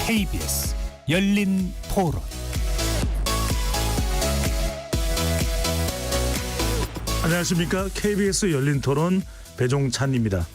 KBS 열린 토론. 안녕하십니까. KBS 열린 토론 배종찬입니다.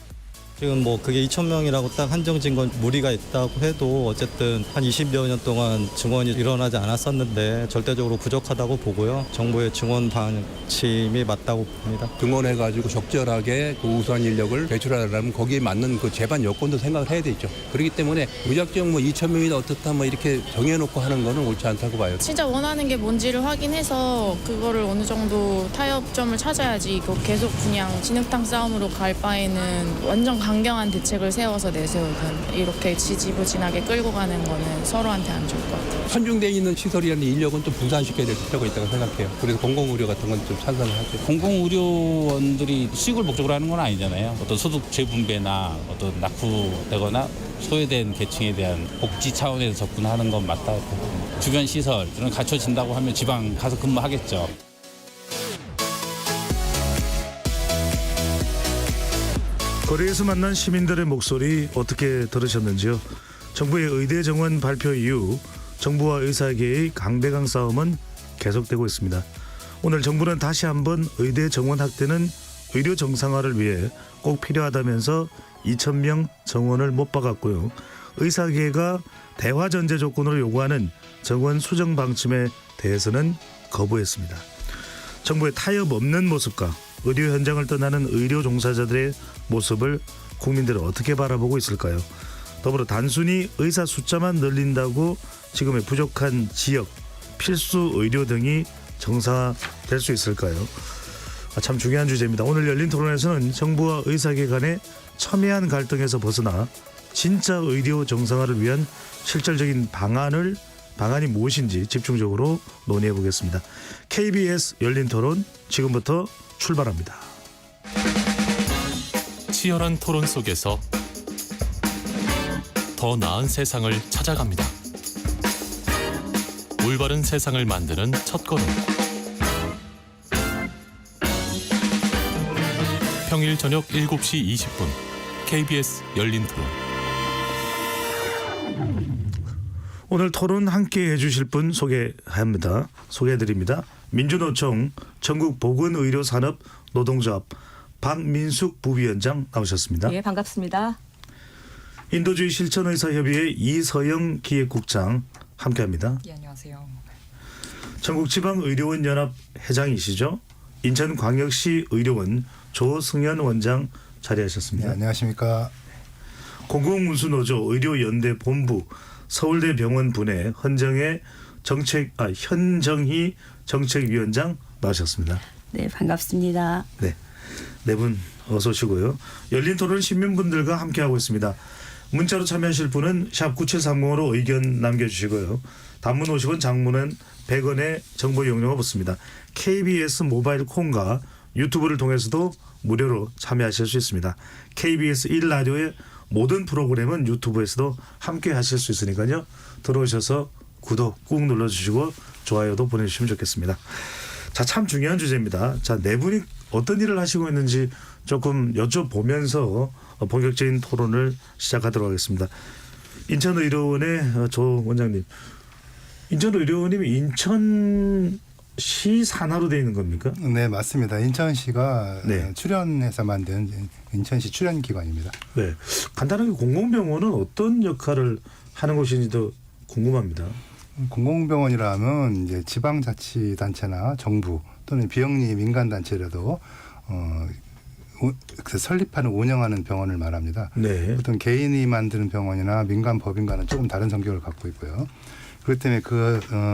지금 뭐 그게 2,000명이라고 딱 한정진 건 무리가 있다고 해도 어쨌든 한 20여 년 동안 증원이 일어나지 않았었는데 절대적으로 부족하다고 보고요. 정부의 증원 방침이 맞다고 봅니다. 증원해가지고 적절하게 그 우수한 인력을 배출하려면 거기에 맞는 그 제반 여건도 생각을 해야 되죠. 그렇기 때문에 무작정 뭐 2,000명이다 어떻다 뭐 이렇게 정해놓고 하는 거는 옳지 않다고 봐요. 진짜 원하는 게 뭔지를 확인해서 그거를 어느 정도 타협점을 찾아야지 이거 계속 그냥 진흙탕 싸움으로 갈 바에는 완전 강경한 대책을 세워서 내세우든 이렇게 지지부진하게 끌고 가는 거는 서로한테 안 좋을 것 같아요. 편중되어 있는 시설이라는 인력은 좀 분산시켜야 될 필요가 있다고 생각해요. 그래서 공공의료 같은 건 좀 찬성을 하죠. 공공의료원들이 수익을 목적으로 하는 건 아니잖아요. 어떤 소득 재분배나 어떤 낙후되거나 소외된 계층에 대한 복지 차원에서 접근하는 건 맞다고 보고 주변 시설 이런 갖춰진다고 하면 지방 가서 근무하겠죠. 거리에서 만난 시민들의 목소리 어떻게 들으셨는지요? 정부의 의대 정원 발표 이후 정부와 의사계의 강대강 싸움은 계속되고 있습니다. 오늘 정부는 다시 한번 의대 정원 확대는 의료 정상화를 위해 꼭 필요하다면서 2,000명 정원을 못 박았고요. 의사계가 대화 전제 조건으로 요구하는 정원 수정 방침에 대해서는 거부했습니다. 정부의 타협 없는 모습과 의료 현장을 떠나는 의료 종사자들의 모습을 국민들은 어떻게 바라보고 있을까요? 더불어 단순히 의사 숫자만 늘린다고 지금의 부족한 지역, 필수 의료 등이 정상화될 수 있을까요? 참 중요한 주제입니다. 오늘 열린 토론에서는 정부와 의사계 간의 첨예한 갈등에서 벗어나 진짜 의료 정상화를 위한 실질적인 방안이 무엇인지 집중적으로 논의해 보겠습니다. KBS 열린 토론 지금부터 출발합니다. 치열한 토론 속에서 더 나은 세상을 찾아갑니다. 올바른 세상을 만드는 첫걸음. 평일 저녁 7시 20분 KBS 열린 토론. 오늘 토론 함께 해주실 분 소개해드립니다. 민주노총 전국보건의료산업 노동조합 박민숙 부위원장 나오셨습니다. 예, 반갑습니다. 인도주의 실천의사협의회 이서영 기획국장 함께합니다. 예, 안녕하세요. 전국지방의료원 연합 회장이시죠. 인천광역시 의료원 조승현 원장 자리하셨습니다. 네, 안녕하십니까. 공공운수노조 의료연대 본부 서울대병원 분해 현정희 정책위원장 나오셨습니다. 네, 반갑습니다. 네 분 어서 오시고요. 열린 토론 시민분들과 함께하고 있습니다. 문자로 참여하실 분은 샵 9730으로 의견 남겨주시고요. 단문 50원, 장문은 100원의 정보 이용료가 붙습니다. KBS 모바일 콩과 유튜브를 통해서도 무료로 참여하실 수 있습니다. KBS 1라디오의 모든 프로그램은 유튜브에서도 함께 하실 수 있으니까요. 들어오셔서 구독 꾹 눌러주시고 좋아요도 보내주시면 좋겠습니다. 자, 참 중요한 주제입니다. 자, 네 분이 어떤 일을 하시고 있는지 조금 여쭤보면서 본격적인 토론을 시작하도록 하겠습니다. 인천의료원의 조 원장님. 인천의료원님이 인천시 산하로 되어 있는 겁니까? 네, 맞습니다. 인천시가 네. 출연해서 만든 인천시 출연기관입니다. 네. 간단하게 공공병원은 어떤 역할을 하는 곳인지도 궁금합니다. 공공병원이라 하면 이제 지방자치단체나 정부 또는 비영리 민간단체라도 설립하는 운영하는 병원을 말합니다. 네. 보통 개인이 만드는 병원이나 민간 법인과는 조금 다른 성격을 갖고 있고요. 그렇기 때문에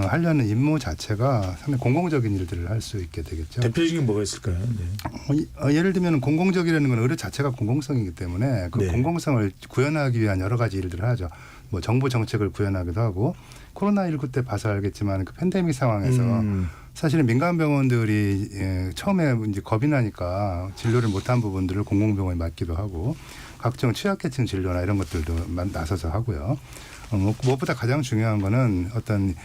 하려는 임무 자체가 상당히 공공적인 일들을 할 수 있게 되겠죠. 대표적인 게 뭐가 있을까요? 네. 예를 들면 공공적이라는 건 의료 자체가 공공성이기 때문에 그 네. 공공성을 구현하기 위한 여러 가지 일들을 하죠. 뭐 정부 정책을 구현하기도 하고 코로나19 때 봐서 알겠지만 그 팬데믹 상황에서 사실은 민간 병원들이 처음에 이제 겁이 나니까 진료를 못한 부분들을 공공병원에 맡기도 하고 각종 취약계층 진료나 이런 것들도 나서서 하고요. 무엇보다 가장 중요한 거는 어떤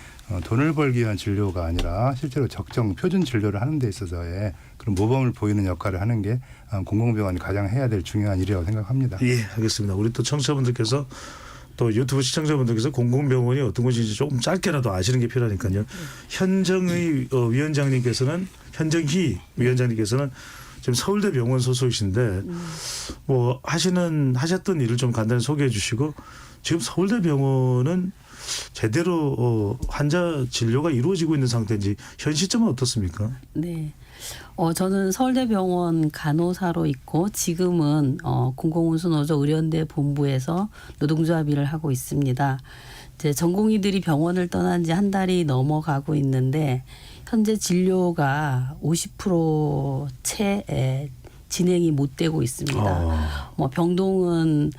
돈을 벌기 위한 진료가 아니라 실제로 적정 표준 진료를 하는 데 있어서의 그런 모범을 보이는 역할을 하는 게 공공병원이 가장 해야 될 중요한 일이라고 생각합니다. 예, 알겠습니다. 우리 또 청취자분들께서 또 유튜브 시청자분들께서 공공병원이 어떤 곳인지 조금 짧게라도 아시는 게 필요하니까요. 현정의 위원장님께서는 현정희 위원장님께서는 지금 서울대병원 소속이신데 뭐 하셨던 일을 좀 간단히 소개해 주시고 지금 서울대병원은 제대로 환자 진료가 이루어지고 있는 상태인지 현 시점은 어떻습니까? 네. 저는 서울대병원 간호사로 있고 지금은 공공운수노조 의료연대 본부에서 노동조합 일을 하고 있습니다. 이제 전공의들이 병원을 떠난 지 한 달이 넘어가고 있는데 현재 진료가 50%채 진행이 못 되고 있습니다. 뭐 병동은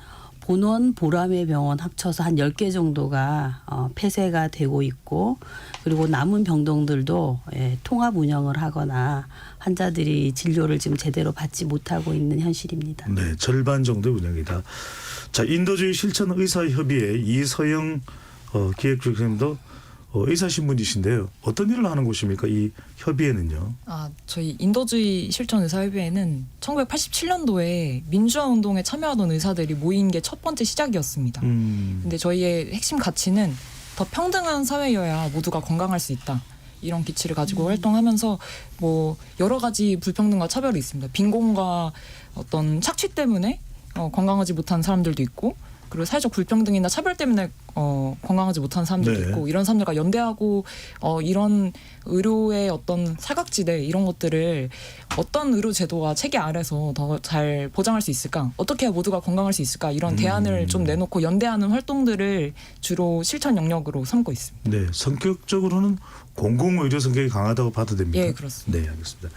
본원, 보람의 병원 합쳐서 한 10개 정도가 폐쇄가 되고 있고 그리고 남은 병동들도 통합 운영을 하거나 환자들이 진료를 지금 제대로 받지 못하고 있는 현실입니다. 네, 절반 정도의 운영이다. 자, 인도주의 실천 의사협의회 이서영 기획주임도 의사신문이신데요. 어떤 일을 하는 곳입니까? 이 협의회는요. 저희 인도주의 실천 의사협의회는 1987년도에 민주화 운동에 참여하던 의사들이 모인 게 첫 번째 시작이었습니다. 근데 저희의 핵심 가치는 더 평등한 사회여야 모두가 건강할 수 있다. 이런 기치를 가지고 활동하면서 뭐 여러 가지 불평등과 차별이 있습니다. 빈곤과 어떤 착취 때문에 건강하지 못한 사람들도 있고 그리고 사회적 불평등이나 차별 때문에 건강하지 못한 사람들도 네. 있고 이런 사람들과 연대하고 이런 의료의 어떤 사각지대 이런 것들을 어떤 의료 제도와 체계 아래서 더 잘 보장할 수 있을까? 어떻게 해야 모두가 건강할 수 있을까? 이런 대안을 좀 내놓고 연대하는 활동들을 주로 실천 영역으로 삼고 있습니다. 네, 성격적으로는 공공의료 성격이 강하다고 봐도 됩니까? 예, 그렇습니다. 네, 알겠습니다.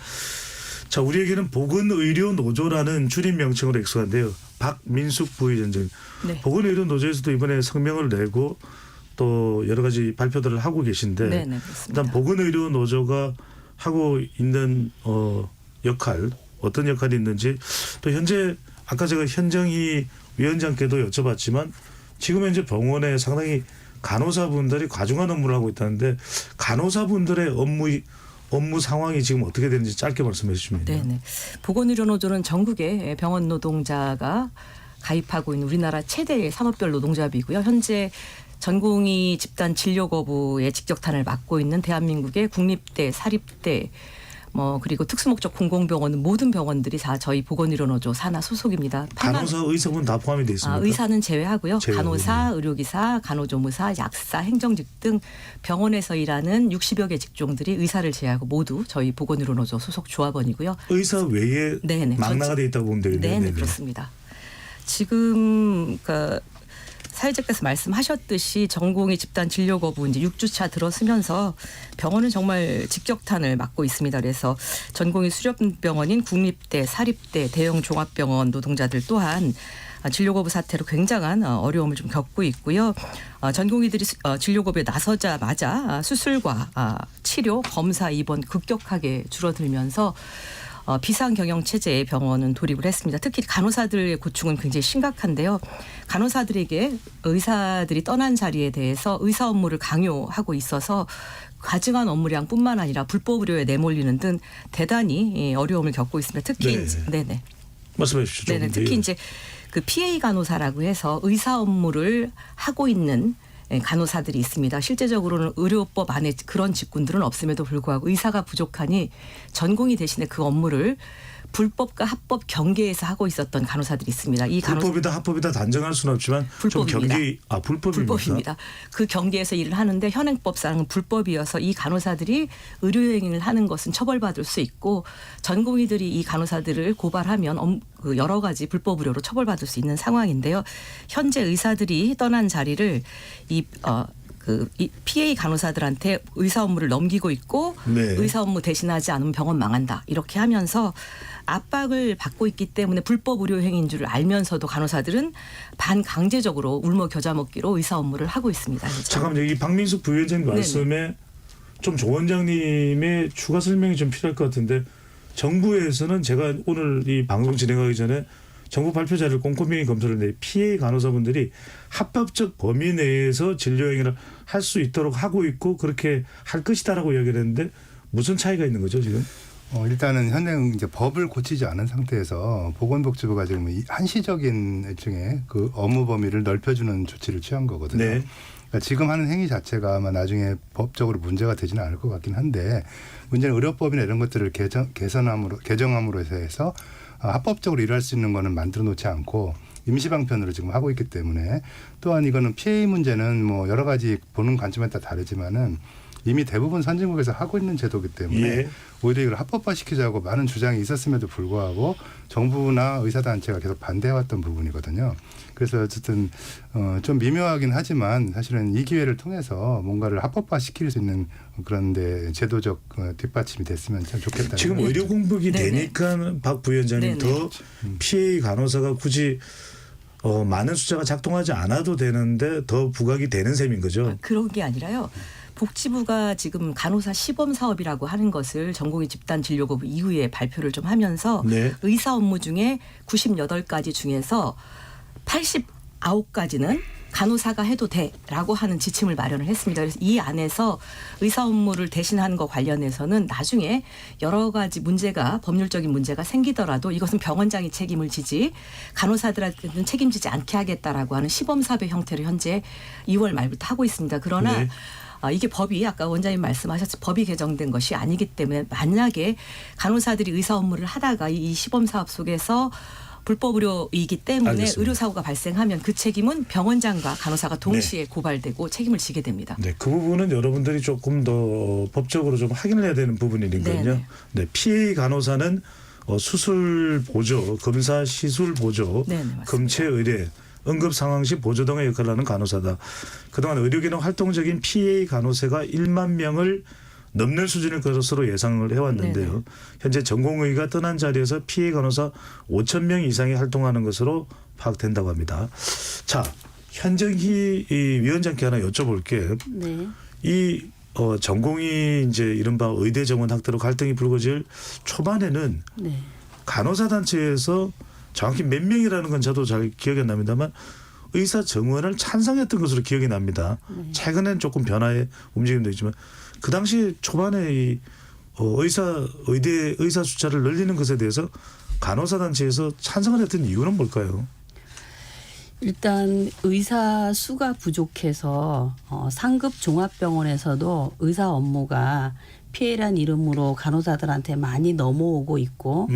자, 우리에게는 보건의료노조라는 줄임 명칭으로 익숙한데요. 박민숙 부위원장. 네. 보건의료노조에서도 이번에 성명을 내고 또 여러 가지 발표들을 하고 계신데 네, 그렇습니다. 일단 보건의료노조가 하고 있는 역할 어떤 역할이 있는지 또 현재 아까 제가 현정희 위원장께도 여쭤봤지만 지금 현재 병원에 상당히 간호사분들이 과중한 업무를 하고 있다는데 간호사분들의 업무 상황이 지금 어떻게 되는지 짧게 말씀해 주시면 돼요. 네네. 보건의료노조는 전국에 병원 노동자가 가입하고 있는 우리나라 최대의 산업별 노동조합이고요. 현재 전공의 집단 진료 거부의 직격탄을 맡고 있는 대한민국의 국립대, 사립대, 그리고 특수목적 공공병원 모든 병원들이 다 저희 보건의료노조 산하 소속입니다. 간호사, 의사분 다 포함이 되어 있습니까? 의사는 제외하고요. 제외하고, 간호사, 의료기사, 간호조무사, 약사, 행정직 등 병원에서 일하는 60여 개 직종들이 의사를 제외하고 모두 저희 보건의료노조 소속 조합원이고요. 의사 외에 네네. 망라가 되어 있다고 보면 되겠네요. 네, 그렇습니다. 지금 사회자께서 말씀하셨듯이 전공의 집단 진료 거부 이제 6주차 들어서면서 병원은 정말 직격탄을 맞고 있습니다. 그래서 전공의 수련병원인 국립대, 사립대, 대형 종합병원 노동자들 또한 진료 거부 사태로 굉장한 어려움을 좀 겪고 있고요. 전공의들이 진료 거부에 나서자마자 수술과 치료, 검사, 입원 급격하게 줄어들면서 비상 경영 체제에 병원은 돌입을 했습니다. 특히 간호사들의 고충은 굉장히 심각한데요. 간호사들에게 의사들이 떠난 자리에 대해서 의사 업무를 강요하고 있어서 과증한 업무량뿐만 아니라 불법 의료에 내몰리는 등 대단히 어려움을 겪고 있습니다. 특히 네네. 말씀해 주시죠. 네네. 특히 이제 그 PA 간호사라고 해서 의사 업무를 하고 있는 간호사들이 있습니다. 실제적으로는 의료법 안에 그런 직군들은 없음에도 불구하고 의사가 부족하니 전공의 대신에 그 업무를 불법과 합법 경계에서 하고 있었던 간호사들이 있습니다. 이 불법이다 합법이다 단정할 수는 없지만 불법입니다. 좀 불법입니다. 그 경계에서 일을 하는데 현행법상은 불법이어서 이 간호사들이 의료행위를 하는 것은 처벌받을 수 있고 전공의들이 이 간호사들을 고발하면 여러 가지 불법 의료로 처벌받을 수 있는 상황인데요. 현재 의사들이 떠난 자리를 이 PA 간호사들한테 의사 업무를 넘기고 있고 의사 업무 대신하지 않으면 병원 망한다. 이렇게 하면서 압박을 받고 있기 때문에 불법 의료 행위인 줄 알면서도 간호사들은 반강제적으로 울며 겨자 먹기로 의사 업무를 하고 있습니다. 잠깐만요. 이 박민숙 부위원장님 말씀에 좀 조 원장님의 추가 설명이 좀 필요할 것 같은데 정부에서는 제가 오늘 이 방송 진행하기 전에 정부 발표 자료를 꼼꼼히 검토를 했는데 PA 간호사분들이 합법적 범위 내에서 진료 행위를 할 수 있도록 하고 있고 그렇게 할 것이다라고 이야기를 했는데 무슨 차이가 있는 거죠 지금? 일단은 현행 이제 법을 고치지 않은 상태에서 보건복지부가 지금 이 한시적인 일종의 그 업무 범위를 넓혀주는 조치를 취한 거거든요. 네. 그러니까 지금 하는 행위 자체가 아마 나중에 법적으로 문제가 되지는 않을 것 같긴 한데 문제는 의료법이나 이런 것들을 개정함으로 해서 합법적으로 일할 수 있는 거는 만들어 놓지 않고 임시방편으로 지금 하고 있기 때문에 또한 이거는 PA 문제는 뭐 여러 가지 보는 관점에 따라 다르지만은 이미 대부분 선진국에서 하고 있는 제도이기 때문에 예. 오히려 이걸 합법화시키자고 많은 주장이 있었음에도 불구하고 정부나 의사단체가 계속 반대해왔던 부분이거든요. 그래서 어쨌든 좀 미묘하긴 하지만 사실은 이 기회를 통해서 뭔가를 합법화시킬 수 있는 그런데 제도적 뒷받침이 됐으면 참 좋겠다. 지금 의료 공복이 되니까 박 부위원장님 더 PA 간호사가 굳이 많은 숫자가 작동하지 않아도 되는데 더 부각이 되는 셈인 거죠. 그런 게 아니라요. 복지부가 지금 간호사 시범 사업이라고 하는 것을 전공의 집단 진료 거부 이후에 발표를 좀 하면서 네. 의사 업무 중에 98가지 중에서 89가지는 간호사가 해도 돼라고 하는 지침을 마련을 했습니다. 그래서 이 안에서 의사 업무를 대신하는 것 관련해서는 나중에 여러 가지 문제가 법률적인 문제가 생기더라도 이것은 병원장이 책임을 지지 간호사들한테는 책임지지 않게 하겠다라고 하는 시범 사업의 형태로 현재 2월 말부터 하고 있습니다. 그러나 네. 이게 법이 아까 원장님 말씀하셨듯이 법이 개정된 것이 아니기 때문에 만약에 간호사들이 의사 업무를 하다가 이 시범 사업 속에서 불법 의료이기 때문에 알겠습니다. 의료사고가 발생하면 그 책임은 병원장과 간호사가 동시에 고발되고 책임을 지게 됩니다. 네, 그 부분은 여러분들이 조금 더 법적으로 좀 확인을 해야 되는 부분이니까요. 네네. 네, PA 간호사는 수술 보조, 검사 시술 보조, 네네, 맞습니다. 검체 의뢰, 응급 상황 시 보조 등의 역할을 하는 간호사다. 그동안 의료기능 활동적인 PA 간호사가 1만 명을 넘는 수준일 것으로 예상을 해왔는데요. 네네. 현재 전공의가 떠난 자리에서 PA 간호사 5천 명 이상이 활동하는 것으로 파악된다고 합니다. 자, 현정희 이 위원장께 하나 여쭤볼게. 네. 이 전공의 이제 이른바 의대 정원 확대로 갈등이 불거질 초반에는 네. 간호사 단체에서 정확히 몇 명이라는 건 저도 잘 기억이 안 납니다만 의사 정원을 찬성했던 것으로 기억이 납니다. 최근엔 조금 변화의 움직임도 있지만 그 당시 초반에 이 의대 의사 숫자를 늘리는 것에 대해서 간호사 단체에서 찬성을 했던 이유는 뭘까요? 일단 의사 수가 부족해서 상급 종합병원에서도 의사 업무가 PA란 이름으로 간호사들한테 많이 넘어오고 있고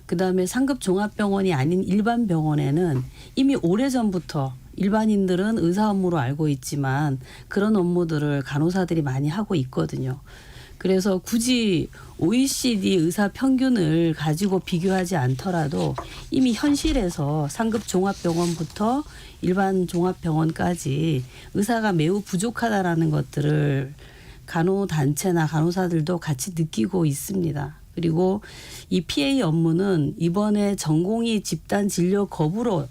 그다음에 상급 종합병원이 아닌 일반 병원에는 이미 오래전부터 일반인들은 의사 업무로 알고 있지만 그런 업무들을 간호사들이 많이 하고 있거든요. 그래서 굳이 OECD 의사 평균을 가지고 비교하지 않더라도 이미 현실에서 상급 종합병원부터 일반 종합병원까지 의사가 매우 부족하다라는 것들을 간호단체나 간호사들도 같이 느끼고 있습니다. 그리고 이 PA 업무는 이번에 전공의 집단 진료 거부로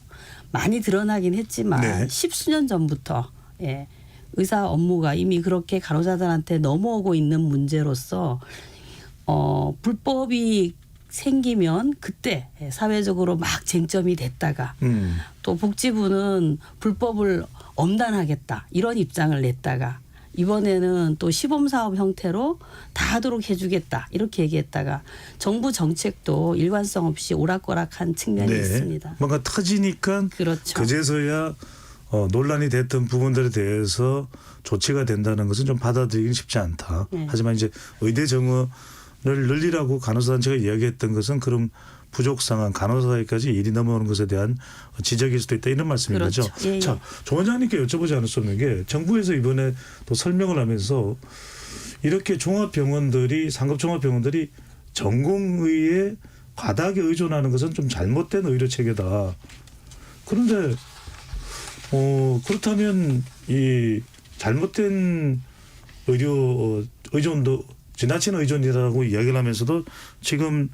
많이 드러나긴 했지만 네. 10수년 전부터 의사 업무가 이미 그렇게 간호사들한테 넘어오고 있는 문제로서 불법이 생기면 그때 사회적으로 막 쟁점이 됐다가 또 복지부는 불법을 엄단하겠다 이런 입장을 냈다가 이번에는 또 시범사업 형태로 다 하도록 해주겠다 이렇게 얘기했다가 정부 정책도 일관성 없이 오락가락한 측면이 있습니다. 뭔가 터지니까 그렇죠. 그제서야 논란이 됐던 부분들에 대해서 조치가 된다는 것은 좀 받아들이긴 쉽지 않다. 네. 하지만 이제 의대 정원을 늘리라고 간호사 단체가 이야기했던 것은 그럼 부족 상황 간호사에까지 일이 넘어오는 것에 대한 지적일 수도 있다 이런 말씀인 그렇죠. 거죠. 예, 예. 자, 조 원장님께 여쭤보지 않을 수 없는 게 정부에서 이번에 또 설명을 하면서 이렇게 종합병원들이 상급 종합병원들이 전공의에 과다하게 의존하는 것은 좀 잘못된 의료 체계다. 그런데 그렇다면 이 잘못된 의료 의존도 지나친 의존이라고 이야기를 하면서도 지금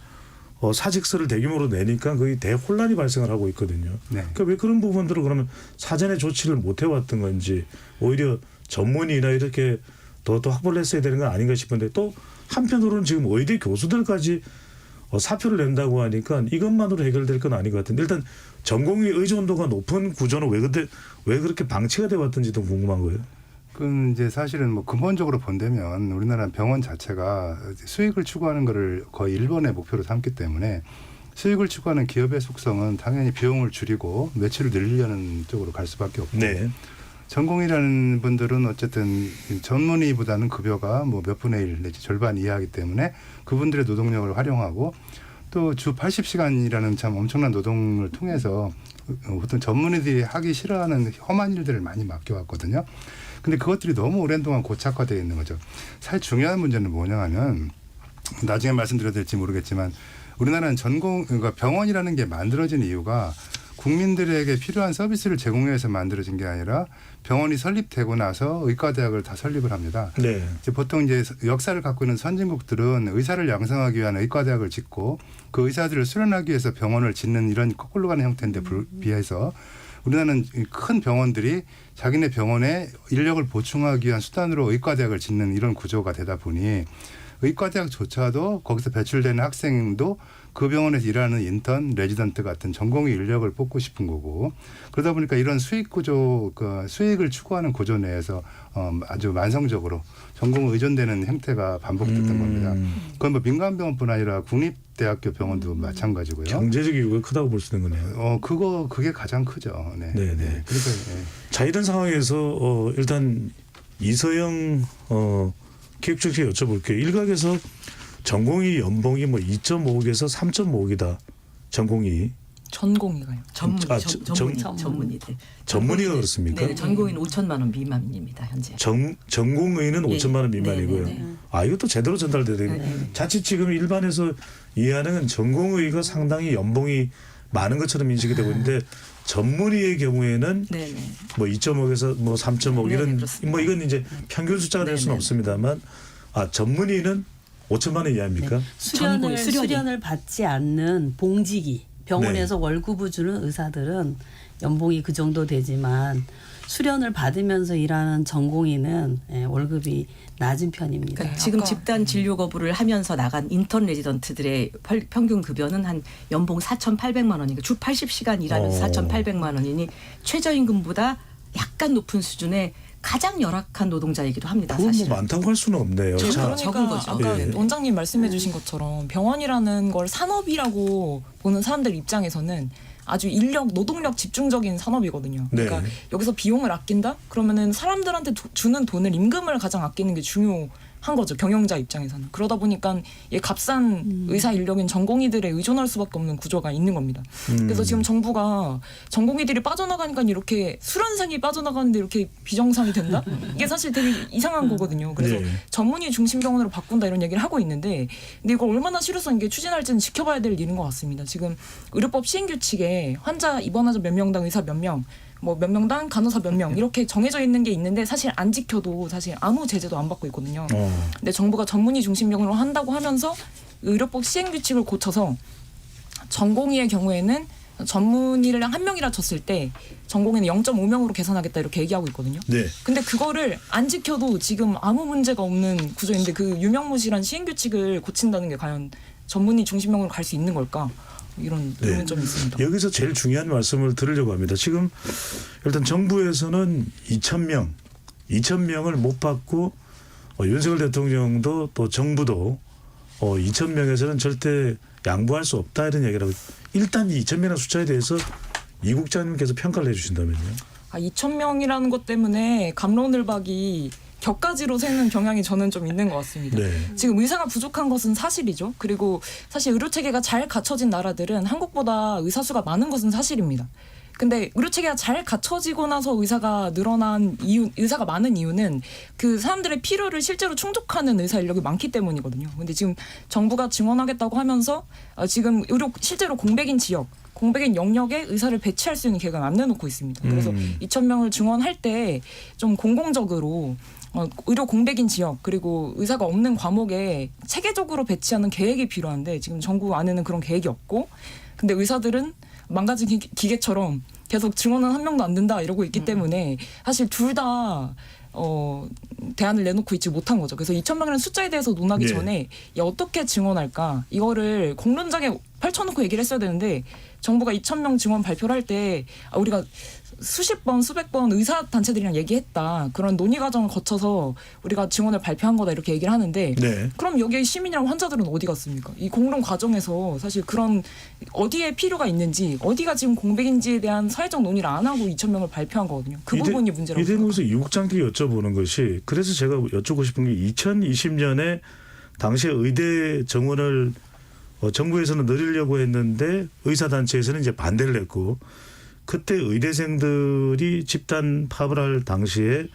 사직서를 대규모로 내니까 거의 대혼란이 발생을 하고 있거든요. 네. 그러니까 왜 그런 부분들을 그러면 사전에 조치를 못 해왔던 건지 오히려 전문의나 이렇게 더 확보를 했어야 되는 건 아닌가 싶은데 또 한편으로는 지금 의대 교수들까지 사표를 낸다고 하니까 이것만으로 해결될 건 아닌 것 같은데 일단 전공의 의존도가 높은 구조는 왜 그렇게 방치가 돼 왔던지도 궁금한 거예요. 그 이제 사실은 뭐 근본적으로 본다면 우리나라 병원 자체가 수익을 추구하는 거를 거의 일본의 목표로 삼기 때문에 수익을 추구하는 기업의 속성은 당연히 비용을 줄이고 매출을 늘리려는 쪽으로 갈 수밖에 없고 네. 전공이라는 분들은 어쨌든 전문의보다는 급여가 뭐 몇 분의 1 내지 절반 이하이기 때문에 그분들의 노동력을 활용하고 또 주 80시간이라는 참 엄청난 노동을 통해서 보통 전문의들이 하기 싫어하는 험한 일들을 많이 맡겨왔거든요. 근데 그것들이 너무 오랜 동안 고착화되어 있는 거죠. 사실 중요한 문제는 뭐냐 하면 나중에 말씀드려야 될지 모르겠지만 우리나라는 그러니까 병원이라는 게 만들어진 이유가 국민들에게 필요한 서비스를 제공하기 위해서 만들어진 게 아니라 병원이 설립되고 나서 의과대학을 다 설립을 합니다. 네. 이제 보통 이제 역사를 갖고 있는 선진국들은 의사를 양성하기 위한 의과대학을 짓고 그 의사들을 수련하기 위해서 병원을 짓는 이런 거꾸로 가는 형태인데 비해서 우리나라는 큰 병원들이 자기네 병원에 인력을 보충하기 위한 수단으로 의과대학을 짓는 이런 구조가 되다 보니 의과대학조차도 거기서 배출되는 학생도 그 병원에서 일하는 인턴, 레지던트 같은 전공의 인력을 뽑고 싶은 거고 그러다 보니까 이런 수익 구조, 그 수익을 추구하는 구조 내에서 아주 만성적으로 전공에 의존되는 형태가 반복됐던 겁니다. 그건 뭐 민간병원뿐 아니라 국립대학교 병원도 마찬가지고요. 경제적 이유가 크다고 볼 수 있는 거네요. 그게 가장 크죠. 네. 네. 네. 그러니까 네. 자, 이런 상황에서 일단 이서영 기획주치에 여쭤볼게요. 일각에서 전공의 연봉이 뭐 2.5억에서 3.5억이다. 전공의. 전공의가요. 전문의들. 전문의가 그렇습니까? 네, 전공의는 5천만 원 미만입니다. 현재. 전공의는 5천만 원 미만이고요. 네. 이것도 제대로 전달돼야 되겠네요. 자칫 지금 일반에서 이해하는 전공의가 상당히 연봉이 많은 것처럼 인식이 되고 있는데 전문의의 경우에는 뭐 2.5에서 뭐 3.5 이런 그렇습니다. 뭐 이건 이제 평균 숫자가 될 수는 없습니다만 전문의는 5천만 원 이하입니까? 수련을 받지 않는 봉직이 병원에서 월급을 주는 의사들은 연봉이 그 정도 되지만 수련을 받으면서 일하는 전공의는 월급이 낮은 편입니다. 그러니까 지금 집단 진료 거부를 하면서 나간 인턴 레지던트들의 평균 급여는 한 연봉 4,800만 원이니까 주 80시간 일하면서 4,800만 원이니 최저임금보다 약간 높은 수준의 가장 열악한 노동자이기도 합니다. 그건 사실. 뭐 많다고 할 수는 없네요. 그러니까 적은 거죠. 아까 예. 원장님 말씀해주신 것처럼 병원이라는 걸 산업이라고 보는 사람들 입장에서는 아주 노동력 집중적인 산업이거든요. 그러니까 여기서 비용을 아낀다? 그러면은 사람들한테 주는 돈을 임금을 가장 아끼는 게 중요한 거죠. 경영자 입장에서는. 그러다 보니까 이 값싼 의사 인력인 전공의들에 의존할 수밖에 없는 구조가 있는 겁니다. 그래서 지금 정부가 전공의들이 빠져나가니까 이렇게 수련생이 빠져나가는데 이렇게 비정상이 된다? 이게 사실 되게 이상한 거거든요. 그래서 전문의 중심 병원으로 바꾼다 이런 얘기를 하고 있는데 근데 이걸 얼마나 실효성 있게 추진할지는 지켜봐야 될 일인 것 같습니다. 지금 의료법 시행규칙에 환자 입원하자 몇 명당 의사 몇 명 뭐 몇 명당 간호사 몇 명 이렇게 정해져 있는 게 있는데 사실 안 지켜도 사실 아무 제재도 안 받고 있거든요. 근데 정부가 전문의 중심 병원으로 한다고 하면서 의료법 시행 규칙을 고쳐서 전공의의 경우에는 전문의를 한 명이라 쳤을 때 전공의는 0.5명으로 계산하겠다 이렇게 얘기하고 있거든요. 근데 그거를 안 지켜도 지금 아무 문제가 없는 구조인데 그 유명무실한 시행 규칙을 고친다는 게 과연 전문의 중심 병원으로 갈 수 있는 걸까? 이런 의문점이 있습니다. 여기서 제일 중요한 말씀을 드리려고 합니다. 지금 일단 정부에서는 2,000명을 못 받고 윤석열 대통령도 또 정부도 2,000명에서는 절대 양보할 수 없다 이런 얘기를 하고 일단 이 2,000명의 숫자에 대해서 이 국장님께서 평가를 해주신다면요. 2,000명이라는 것 때문에 갑론을박이 격가지로 세는 경향이 저는 좀 있는 것 같습니다. 지금 의사가 부족한 것은 사실이죠. 그리고 사실 의료체계가 잘 갖춰진 나라들은 한국보다 의사 수가 많은 것은 사실입니다. 근데 의료체계가 잘 갖춰지고 나서 의사가 많은 이유는 그 사람들의 필요를 실제로 충족하는 의사 인력이 많기 때문이거든요. 근데 지금 정부가 증원하겠다고 하면서 지금 실제로 공백인 영역에 의사를 배치할 수 있는 계획을 안 내놓고 있습니다. 그래서 2,000명을 증원할 때 좀 공공적으로 의료 공백인 지역 그리고 의사가 없는 과목에 체계적으로 배치하는 계획이 필요한데 지금 정부 안에는 그런 계획이 없고 근데 의사들은 망가진 기계처럼 계속 증원은 한 명도 안 된다 이러고 있기 때문에 사실 둘 다 대안을 내놓고 있지 못한 거죠. 그래서 2,000명이라는 숫자에 대해서 논하기 전에 어떻게 증원할까 이거를 공론장에 펼쳐놓고 얘기를 했어야 되는데 정부가 2,000명 증원 발표를 할 때 우리가 수십 번 수백 번 의사 단체들이랑 얘기했다. 그런 논의 과정을 거쳐서 우리가 증원을 발표한 거다 이렇게 얘기를 하는데 네. 그럼 여기 시민이랑 환자들은 어디 갔습니까? 이 공론 과정에서 사실 그런 어디에 필요가 있는지 어디가 지금 공백인지에 대한 사회적 논의를 안 하고 2,000명을 발표한 거거든요. 그 부분이 문제라고 이 생각합니다. 대목에서 이국장께 여쭤보는 것이 그래서 제가 여쭙고 싶은 게 2020년에 당시에 의대 정원을 정부에서는 늘리려고 했는데 의사단체에서는 이제 반대를 했고 그때 의대생들이 집단 파업을 할 당시에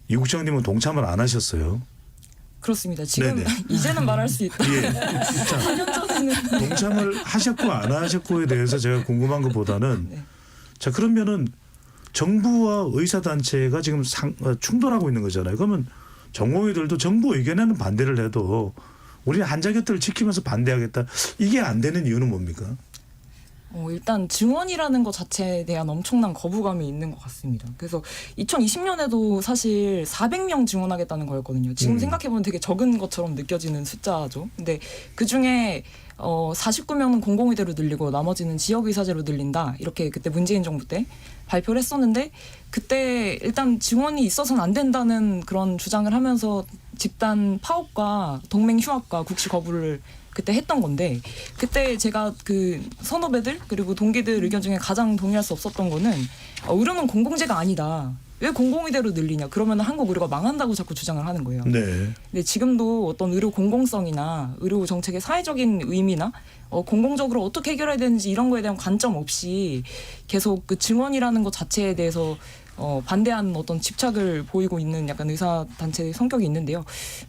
이 국장님은 동참을 안 하셨어요. 그렇습니다. 지금 네네. 이제는 말할 수 있다. 예. 4년 전에는 동참을 하셨고 안 하셨고에 대해서 제가 궁금한 것보다는 네. 자 그러면은 정부와 의사단체가 지금 충돌하고 있는 거잖아요. 그러면 전공의들도 정부 의견에는 반대를 해도 우리는 한자 곁을 지키면서 반대하겠다. 이게 안 되는 이유는 뭡니까? 일단 증원이라는 것 자체에 대한 엄청난 거부감이 있는 것 같습니다. 그래서 2020년에도 사실 400명 증원하겠다는 거였거든요. 지금 생각해보면 되게 적은 것처럼 느껴지는 숫자죠. 근데 그중에 49명은 공공의대로 늘리고 나머지는 지역의사제로 늘린다. 이렇게 그때 문재인 정부 때 발표를 했었는데 그때 일단 증원이 있어서는 안 된다는 그런 주장을 하면서 집단 파업과 동맹 휴학과 국시 거부를 그때 했던 건데 그때 제가 그 선후배들 그리고 동기들 의견 중에 가장 동의할 수 없었던 거는 의료는 공공재가 아니다. 왜 공공의대로 늘리냐. 그러면 한국 의료가 망한다고 자꾸 주장을 하는 거예요. 네. 근데 지금도 어떤 의료 공공성이나 의료 정책의 사회적인 의미나 공공적으로 어떻게 해결해야 되는지 이런 거에 대한 관점 없이 계속 그 증원이라는 것 자체에 대해서 반대하는 어떤 집착을 보이고 있는 약간 의사 단체의 성격이 있는데요.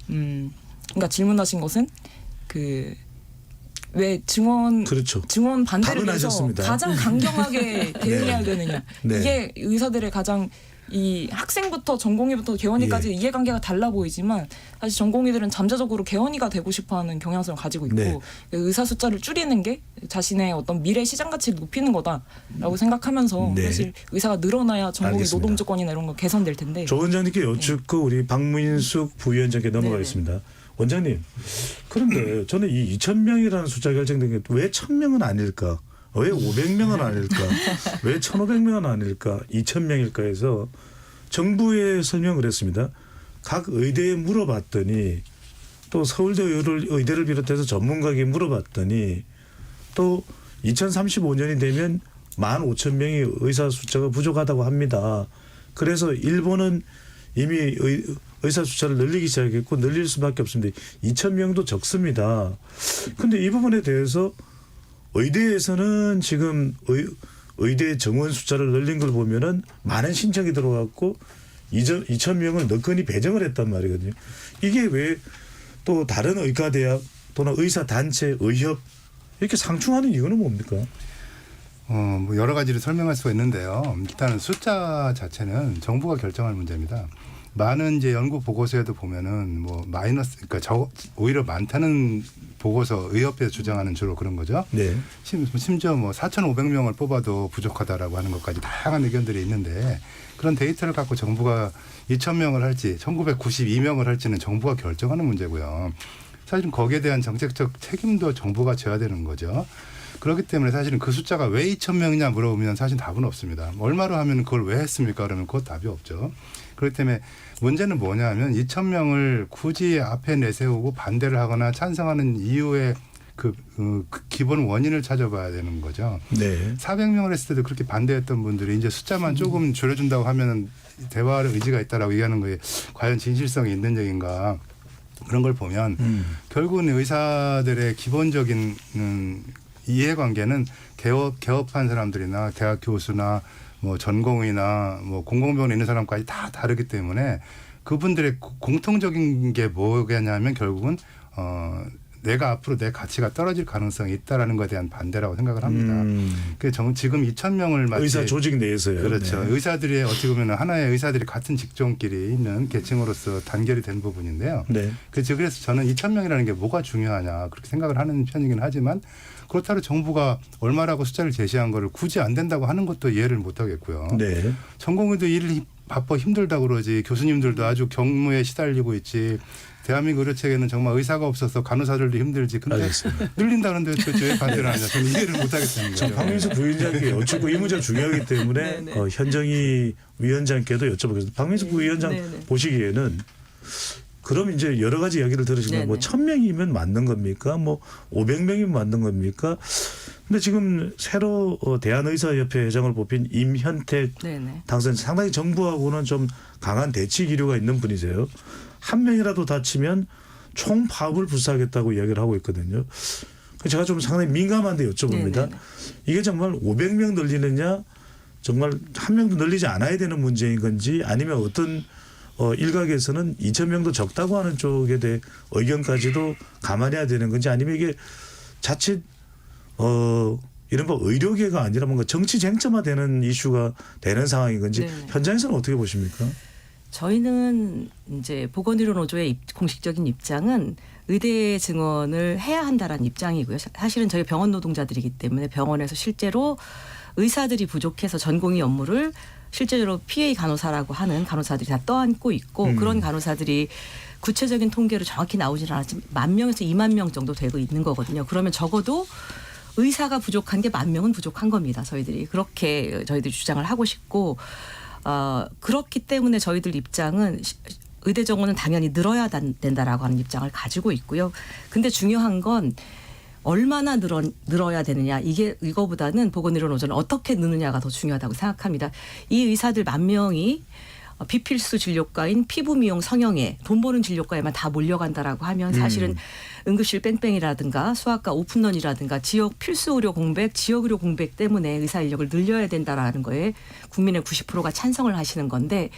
그러니까 질문하신 것은 왜 그렇죠. 증원 반대를 위해서 답은 가장 강경하게 대응해야 되느냐. 네. 이게 의사들의 가장 이 학생부터 전공의부터 개원의까지 예. 이해관계가 달라 보이지만 사실 전공의들은 잠재적으로 개원의가 되고 싶어하는 경향성을 가지고 있고 네. 의사 숫자를 줄이는 게 자신의 어떤 미래 시장 가치를 높이는 거다라고 생각하면서 네. 사실 의사가 늘어나야 전공의 알겠습니다. 노동 조건이나 이런 거 개선될 텐데. 조 원장님께 여쭙고 우리 박문숙 부위원장께 넘어가겠습니다. 원장님, 그런데 저는 이 2,000명이라는 숫자 결정된 게 왜 1,000명은 아닐까? 왜 500명은 아닐까? 왜 1,500명은 아닐까? 2,000명일까 해서 정부의 설명을 했습니다. 각 의대에 물어봤더니 또 서울대 의대를 비롯해서 전문가에게 물어봤더니 또 2035년이 되면 15,000명이 의사 숫자가 부족하다고 합니다. 그래서 일본은 이미 의사 숫자를 늘리기 시작했고 늘릴 수밖에 없습니다. 2,000명도 적습니다. 그런데 이 부분에 대해서 의대에서는 지금 의대 정원 숫자를 늘린 걸 보면은 많은 신청이 들어왔고 2,000명을 너끈히 배정을 했단 말이거든요. 이게 왜 또 다른 의과대학 또는 의사단체, 의협 이렇게 상충하는 이유는 뭡니까? 뭐 여러 가지를 설명할 수가 있는데요. 일단은 숫자 자체는 정부가 결정할 문제입니다. 많은 이제 연구 보고서에도 보면은 뭐 마이너스, 그러니까 오히려 많다는 보고서 의협에서 주장하는 주로 그런 거죠. 네. 심지어 뭐 4,500명을 뽑아도 부족하다라고 하는 것까지 다양한 의견들이 있는데 그런 데이터를 갖고 정부가 2,000명을 할지 1,992명을 할지는 정부가 결정하는 문제고요. 사실은 거기에 대한 정책적 책임도 정부가 져야 되는 거죠. 그렇기 때문에 사실은 그 숫자가 왜 2,000명이냐 물어보면 사실 답은 없습니다. 얼마로 하면 그걸 왜 했습니까? 그러면 그것 답이 없죠. 그렇기 때문에 문제는 뭐냐 하면 2,000명을 굳이 앞에 내세우고 반대를 하거나 찬성하는 이유의 그 기본 원인을 찾아봐야 되는 거죠. 네. 400명을 했을 때도 그렇게 반대했던 분들이 이제 숫자만 조금 줄여준다고 하면 대화할 의지가 있다라고 얘기하는 거에 과연 진실성이 있는 얘기인가 그런 걸 보면 결국은 의사들의 기본적인 이해관계는 개업한 사람들이나 대학 교수나 뭐 전공의나 뭐 공공병원에 있는 사람까지 다 다르기 때문에 그분들의 공통적인 게 뭐겠냐면 결국은 내가 앞으로 내 가치가 떨어질 가능성이 있다라는 것에 대한 반대라고 생각을 합니다. 그래서 지금 2,000명을 마치 의사 조직 내에서요. 그렇죠. 네. 의사들이 어떻게 보면 하나의 의사들이 같은 직종끼리 있는 계층으로서 단결이 된 부분인데요. 네. 그래서 저는 2,000명이라는 게 뭐가 중요하냐 그렇게 생각을 하는 편이긴 하지만 그렇다고 정부가 얼마라고 숫자를 제시한 거를 굳이 안 된다고 하는 것도 이해를 못 하겠고요. 네. 전공의도 바빠 힘들다고 그러지 교수님들도 아주 경무에 시달리고 있지. 대한민국 의료체계는 정말 의사가 없어서 간호사들도 힘들지. 근데 알겠습니다. 늘린다는데 도대체 왜 반대를 하냐. 저는 이해를 못하겠다는 자, 거죠. 박민수 부위원장께 여쭙고 이 문제가 중요하기 때문에 현정희 위원장께도 여쭤보겠습니다. 박민수 부위원장 보시기에는 그럼 이제 여러 가지 이야기를 들으시면 뭐 1,000명이면 맞는 겁니까? 뭐 500명이면 맞는 겁니까? 근데 지금 새로 대한의사협회 회장을 뽑힌 임현택 당선 상당히 정부하고는 좀 강한 대치 기류가 있는 분이세요. 한 명이라도 다치면 총 파업을 불사하겠다고 이야기를 하고 있거든요. 제가 좀 상당히 민감한데 여쭤봅니다. 이게 정말 500명 늘리느냐 정말 한 명도 늘리지 않아야 되는 문제인 건지 아니면 어떤 일각에서는 2,000명도 적다고 하는 쪽에 대해 의견까지도 감안해야 되는 건지 아니면 이게 자칫 이른바 의료계가 아니라 뭔가 정치 쟁점화되는 이슈가 되는 상황인 건지 현장에서는 어떻게 보십니까? 저희는 이제 보건의료노조의 공식적인 입장은 의대 증원을 해야 한다라는 입장이고요. 사실은 저희 병원 노동자들이기 때문에 병원에서 실제로 의사들이 부족해서 전공의 업무를 실제로 PA 간호사라고 하는 간호사들이 다 떠안고 있고 그런 간호사들이 구체적인 통계로 정확히 나오지는 않았지만 10,000명에서 20,000명 정도 되고 있는 거거든요. 그러면 적어도 의사가 부족한 게 10,000명은 부족한 겁니다. 저희들이 주장을 하고 싶고 그렇기 때문에 저희들 입장은 의대 정원은 당연히 늘어야 된다라고 하는 입장을 가지고 있고요. 근데 중요한 건 얼마나 늘어야 되느냐 이거보다는 보건의료노조는 어떻게 느느냐가 더 중요하다고 생각합니다. 이 의사들 10,000명이 비필수 진료과인 피부 미용 성형외 돈 버는 진료과에만 다 몰려간다라고 하면 사실은 응급실 뺑뺑이라든가 소아과 오픈런이라든가 지역 필수 의료 공백, 지역 의료 공백 때문에 의사 인력을 늘려야 된다라는 거에 국민의 90%가 찬성을 하시는 건데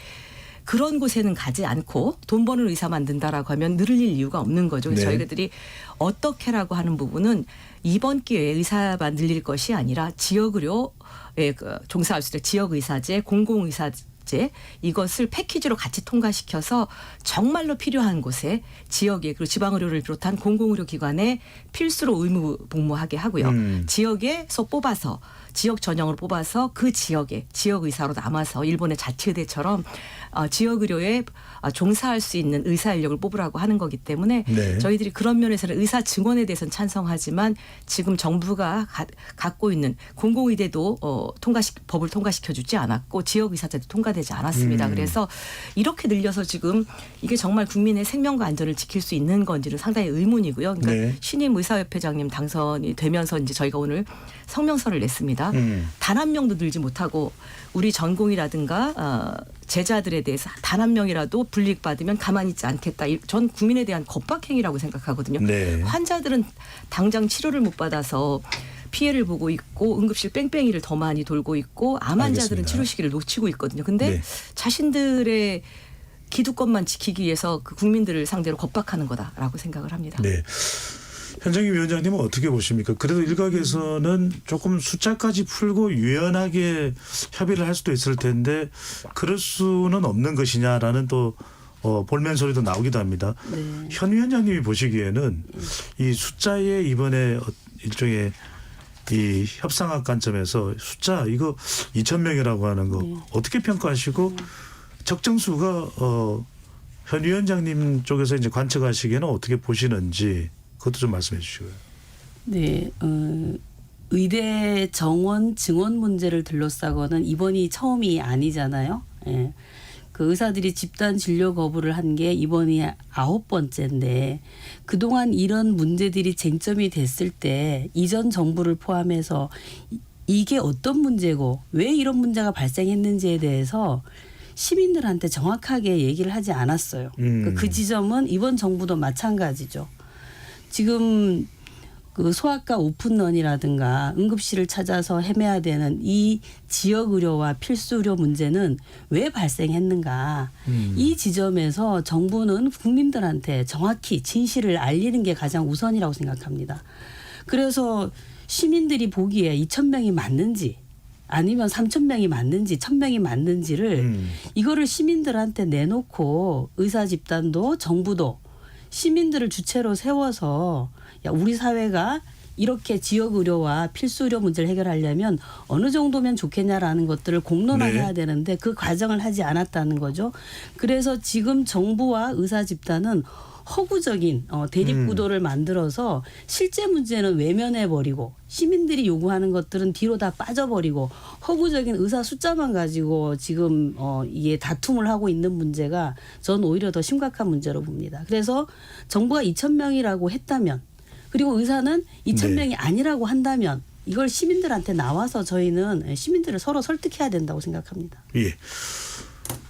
그런 곳에는 가지 않고 돈 버는 의사 만든다라고 하면 늘릴 이유가 없는 거죠. 그래서 저희들이 어떻게라고 하는 부분은 이번 기회에 의사만 늘릴 것이 아니라 지역 의료에 종사할 수 있는 지역 의사제, 공공 의사제 이것을 패키지로 같이 통과시켜서 정말로 필요한 곳에 지역에 그리고 지방의료를 비롯한 공공의료기관에 필수로 의무 복무하게 하고요. 지역에서 뽑아서 지역 전형으로 뽑아서 그 지역에 지역 의사로 남아서 일본의 자치의대처럼 지역 의료에 종사할 수 있는 의사 인력을 뽑으라고 하는 거기 때문에 저희들이 그런 면에서는 의사 증원에 대해서는 찬성하지만 지금 정부가 갖고 있는 공공의대도 법을 통과시켜주지 않았고 지역 의사제도 통과되지 않았습니다. 그래서 이렇게 늘려서 지금 이게 정말 국민의 생명과 안전을 지킬 수 있는 건지는 상당히 의문이고요. 그러니까 신임 의사협회장님 당선이 되면서 이제 저희가 오늘 성명서를 냈습니다. 단 한 명도 늘지 못하고 우리 전공이라든가 제자들에 대해서 단 한 명이라도 불이익받으면 가만히 있지 않겠다. 전 국민에 대한 겁박행위라고 생각하거든요. 환자들은 당장 치료를 못 받아서 피해를 보고 있고 응급실 뺑뺑이를 더 많이 돌고 있고 암 환자들은 치료 시기를 놓치고 있거든요. 근데 자신들의 기득권만 지키기 위해서 그 국민들을 상대로 겁박하는 거다라고 생각을 합니다. 네. 현정희 위원장님은 어떻게 보십니까? 그래도 일각에서는 조금 숫자까지 풀고 유연하게 협의를 할 수도 있을 텐데 그럴 수는 없는 것이냐라는 또 볼멘 소리도 나오기도 합니다. 현 위원장님이 보시기에는 이 숫자에 이번에 일종의 이 협상학 관점에서 숫자 이거 2,000명이라고 하는 거 어떻게 평가하시고 적정수가 현 위원장님 쪽에서 이제 관측하시기에는 어떻게 보시는지 그것도 좀 말씀해 주시고요. 네, 의대 정원 증원 문제를 둘러싸고는 이번이 처음이 아니잖아요. 예. 그 의사들이 집단 진료 거부를 한 게 이번이 9번째인데 그동안 이런 문제들이 쟁점이 됐을 때 이전 정부를 포함해서 이게 어떤 문제고 왜 이런 문제가 발생했는지에 대해서 시민들한테 정확하게 얘기를 하지 않았어요. 그 지점은 이번 정부도 마찬가지죠. 지금 그 소아과 오픈런이라든가 응급실을 찾아서 헤매야 되는 이 지역 의료와 필수 의료 문제는 왜 발생했는가. 이 지점에서 정부는 국민들한테 정확히 진실을 알리는 게 가장 우선이라고 생각합니다. 그래서 시민들이 보기에 2,000명이 맞는지 아니면 3,000명이 맞는지 1,000명이 맞는지를 이거를 시민들한테 내놓고 의사 집단도 정부도 시민들을 주체로 세워서 야, 우리 사회가 이렇게 지역 의료와 필수 의료 문제를 해결하려면 어느 정도면 좋겠냐라는 것들을 공론화해야 네. 되는데 그 과정을 하지 않았다는 거죠. 그래서 지금 정부와 의사 집단은 허구적인 대립구도를 만들어서 실제 문제는 외면해버리고 시민들이 요구하는 것들은 뒤로 다 빠져버리고 허구적인 의사 숫자만 가지고 지금 이게 다툼을 하고 있는 문제가 저는 오히려 더 심각한 문제로 봅니다. 그래서 정부가 2,000명이라고 했다면 그리고 의사는 2,000명이 아니라고 한다면 이걸 시민들한테 나와서 저희는 시민들을 서로 설득해야 된다고 생각합니다. 예.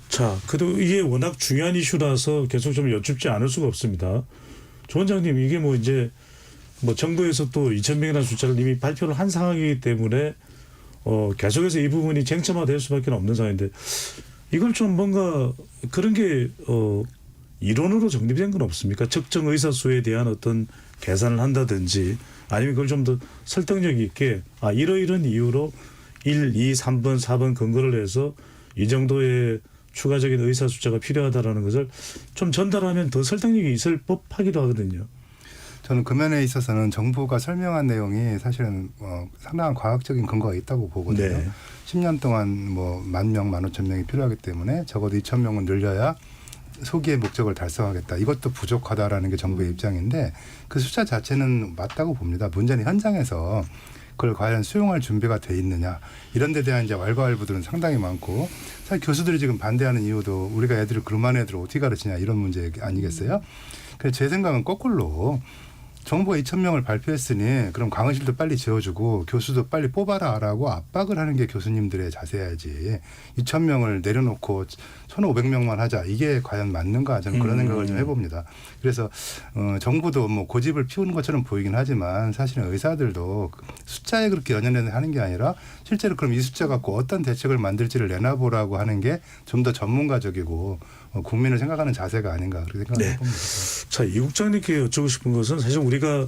자, 그래도 이게 워낙 중요한 이슈라서 계속 좀 여쭙지 않을 수가 없습니다. 조 원장님, 이게 뭐 이제 뭐 정부에서 또 2,000명이라는 숫자를 이미 발표를 한 상황이기 때문에 계속해서 이 부분이 쟁점화될 수밖에 없는 상황인데 이걸 좀 뭔가 그런 게 이론으로 정립된 건 없습니까? 적정 의사 수에 대한 어떤 계산을 한다든지 아니면 그걸 좀 더 설득력 있게 이러이런 이유로 1, 2, 3번, 4번 근거를 해서 이 정도의 추가적인 의사 숫자가 필요하다라는 것을 좀 전달하면 더 설득력이 있을 법하기도 하거든요. 저는 그 면에 있어서는 정부가 설명한 내용이 사실은 상당한 과학적인 근거가 있다고 보거든요. 네. 10년 동안 뭐 10,000명, 15,000명이 필요하기 때문에 적어도 2,000명은 늘려야 소기의 목적을 달성하겠다. 이것도 부족하다라는 게 정부의 입장인데 그 숫자 자체는 맞다고 봅니다. 문제는 현장에서 그걸 과연 수용할 준비가 돼 있느냐 이런 데 대한 이제 왈가왈부들은 상당히 많고 사실 교수들이 지금 반대하는 이유도 우리가 애들을 그만 애들을 어떻게 가르치냐 이런 문제 아니겠어요? 그래서 제 생각은 거꾸로 정부가 2,000명을 발표했으니 그럼 강의실도 빨리 지어주고 교수도 빨리 뽑아라라고 압박을 하는 게 교수님들의 자세야지 2,000명을 내려놓고 1,500명만 하자 이게 과연 맞는가 저는 그런 생각을 좀 해봅니다. 그래서 정부도 뭐 고집을 피우는 것처럼 보이긴 하지만 사실은 의사들도 숫자에 그렇게 연연해서 하는 게 아니라 실제로 그럼 이 숫자 갖고 어떤 대책을 만들지를 내놔보라고 하는 게 좀 더 전문가적이고 국민을 생각하는 자세가 아닌가 그렇게 생각을 해봅니다. 자, 이 국장님께 여쭈고 싶은 것은 사실 우리가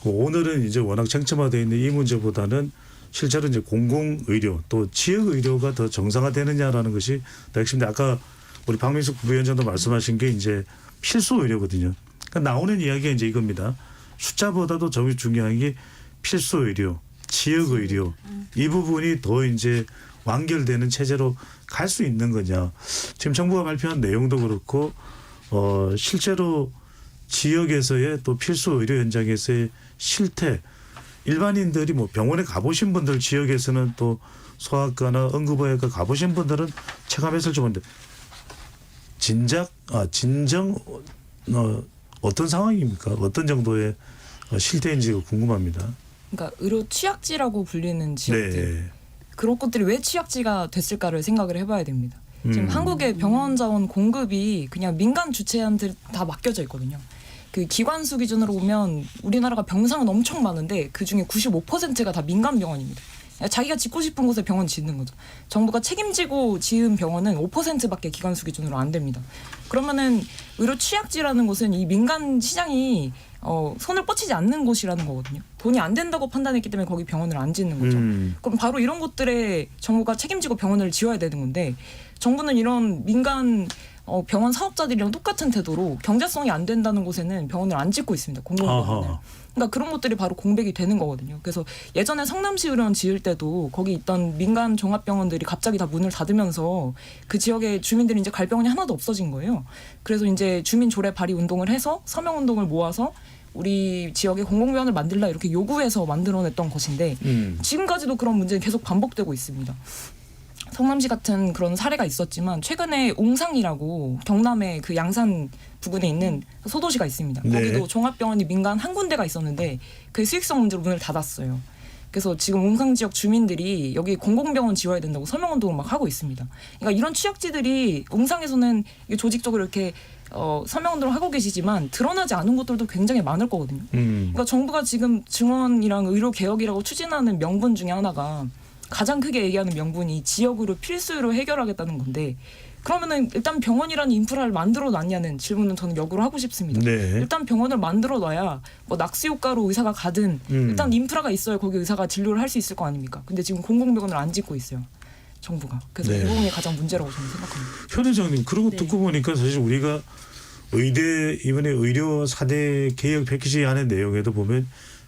오늘은 이제 워낙 쟁점화되어 있는 이 문제보다는 실제로 이제 공공의료 또 지역의료가 더 정상화되느냐라는 것이 더 핵심인데 아까 우리 박민숙 부위원장도 말씀하신 게 이제 필수의료거든요. 그러니까 나오는 이야기가 이제 이겁니다. 숫자보다도 더 중요한 게 필수의료, 지역의료 이 부분이 더 이제 완결되는 체제로 갈 수 있는 거냐. 지금 정부가 발표한 내용도 그렇고 실제로 지역에서의 또 필수 의료 현장에서의 실태 일반인들이 뭐 병원에 가보신 분들 지역에서는 또 소아과나 응급의학과 가보신 분들은 체감했을지 모르는데 진정 어떤 상황입니까? 어떤 정도의 실태인지가 궁금합니다. 그러니까 의료 취약지라고 불리는 지역들. 네. 그런 것들이 왜 취약지가 됐을까를 생각을 해봐야 됩니다. 지금 한국의 병원 자원 공급이 그냥 민간 주체한테 다 맡겨져 있거든요. 그 기관 수 기준으로 보면 우리나라가 병상은 엄청 많은데 그중에 95%가 다 민간 병원입니다. 자기가 짓고 싶은 곳에 병원 짓는 거죠. 정부가 책임지고 지은 병원은 5%밖에 기관 수 기준으로 안 됩니다. 그러면은 의료 취약지라는 곳은 이 민간 시장이 손을 뻗치지 않는 곳이라는 거거든요. 돈이 안 된다고 판단했기 때문에 거기 병원을 안 짓는 거죠. 그럼 바로 이런 곳들에 정부가 책임지고 병원을 지어야 되는 건데 정부는 이런 민간 병원 사업자들이랑 똑같은 태도로 경제성이 안 된다는 곳에는 병원을 안 짓고 있습니다. 공공병원을. 그러니까 그런 것들이 바로 공백이 되는 거거든요. 그래서 예전에 성남시 의료원 지을 때도 거기 있던 민간 종합병원들이 갑자기 다 문을 닫으면서 그 지역의 주민들이 이제 갈 병원이 하나도 없어진 거예요. 그래서 이제 주민 조례 발의 운동을 해서 서명 운동을 모아서 우리 지역에 공공병원을 만들라 이렇게 요구해서 만들어냈던 것인데 지금까지도 그런 문제는 계속 반복되고 있습니다. 성남시 같은 그런 사례가 있었지만 최근에 옹상이라고 경남의 그 양산 부근에 있는 소도시가 있습니다. 네. 거기도 종합병원이 민간 한 군데가 있었는데 그 수익성 문제로 문을 닫았어요. 그래서 지금 옹상 지역 주민들이 여기 공공병원 지어야 된다고 서명운동을 막 하고 있습니다. 그러니까 이런 취약지들이 옹상에서는 조직적으로 이렇게 서명운동을 하고 계시지만 드러나지 않은 것들도 굉장히 많을 거거든요. 그러니까 정부가 지금 증원이랑 의료개혁이라고 추진하는 명분 중에 하나가 가장 크게 얘기하는 명분이 지역으로 필수로 해결하겠다는 건데 그러면은 일단 병원이라는 인프라를 만들어 놨냐는 질문은 저는 역으로 하고 싶습니다. 네. 일단 병원을 만들어 놔야 뭐 낙수 효과로 의사가 가든 일단 인프라가 있어야 거기 의사가 진료를 할 수 있을 거 아닙니까? 근데 지금 공공병원을 안 짓고 있어요. 정부가. 그래서 이 부분이 가장 문제라고 저는 생각합니다. 현 회장님 그러고 듣고 보니까 사실 우리가 의대 이번에 의료 4대 개혁 패키지 안의 내용에도 보면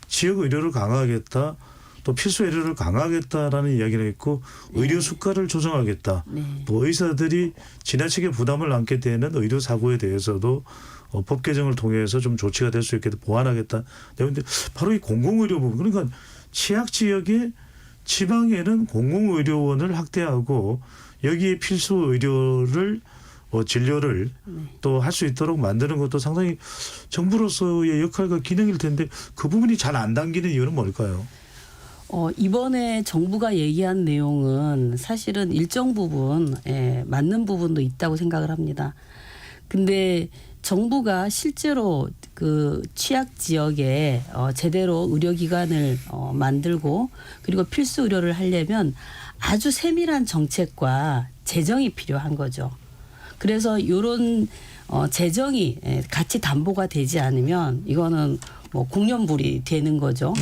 지역 의료를 강화하겠다. 또 필수 의료를 강화하겠다라는 이야기를 했고 의료 수가를 조정하겠다. 또 의사들이 지나치게 부담을 안게 되는 의료 사고에 대해서도 법 개정을 통해서 좀 조치가 될 수 있게 보완하겠다. 그런데 바로 이 공공의료 부분 그러니까 취약 지역의 지방에는 공공의료원을 확대하고 여기에 필수 의료를 진료를 또 할 수 있도록 만드는 것도 상당히 정부로서의 역할과 기능일 텐데 그 부분이 잘 안 당기는 이유는 뭘까요? 이번에 정부가 얘기한 내용은 사실은 일정 부분 맞는 부분도 있다고 생각을 합니다. 근데 정부가 실제로 그 취약 지역에 제대로 의료기관을 만들고 그리고 필수 의료를 하려면 아주 세밀한 정책과 재정이 필요한 거죠. 그래서 이런 재정이 같이 담보가 되지 않으면 이거는 뭐 공연불이 되는 거죠.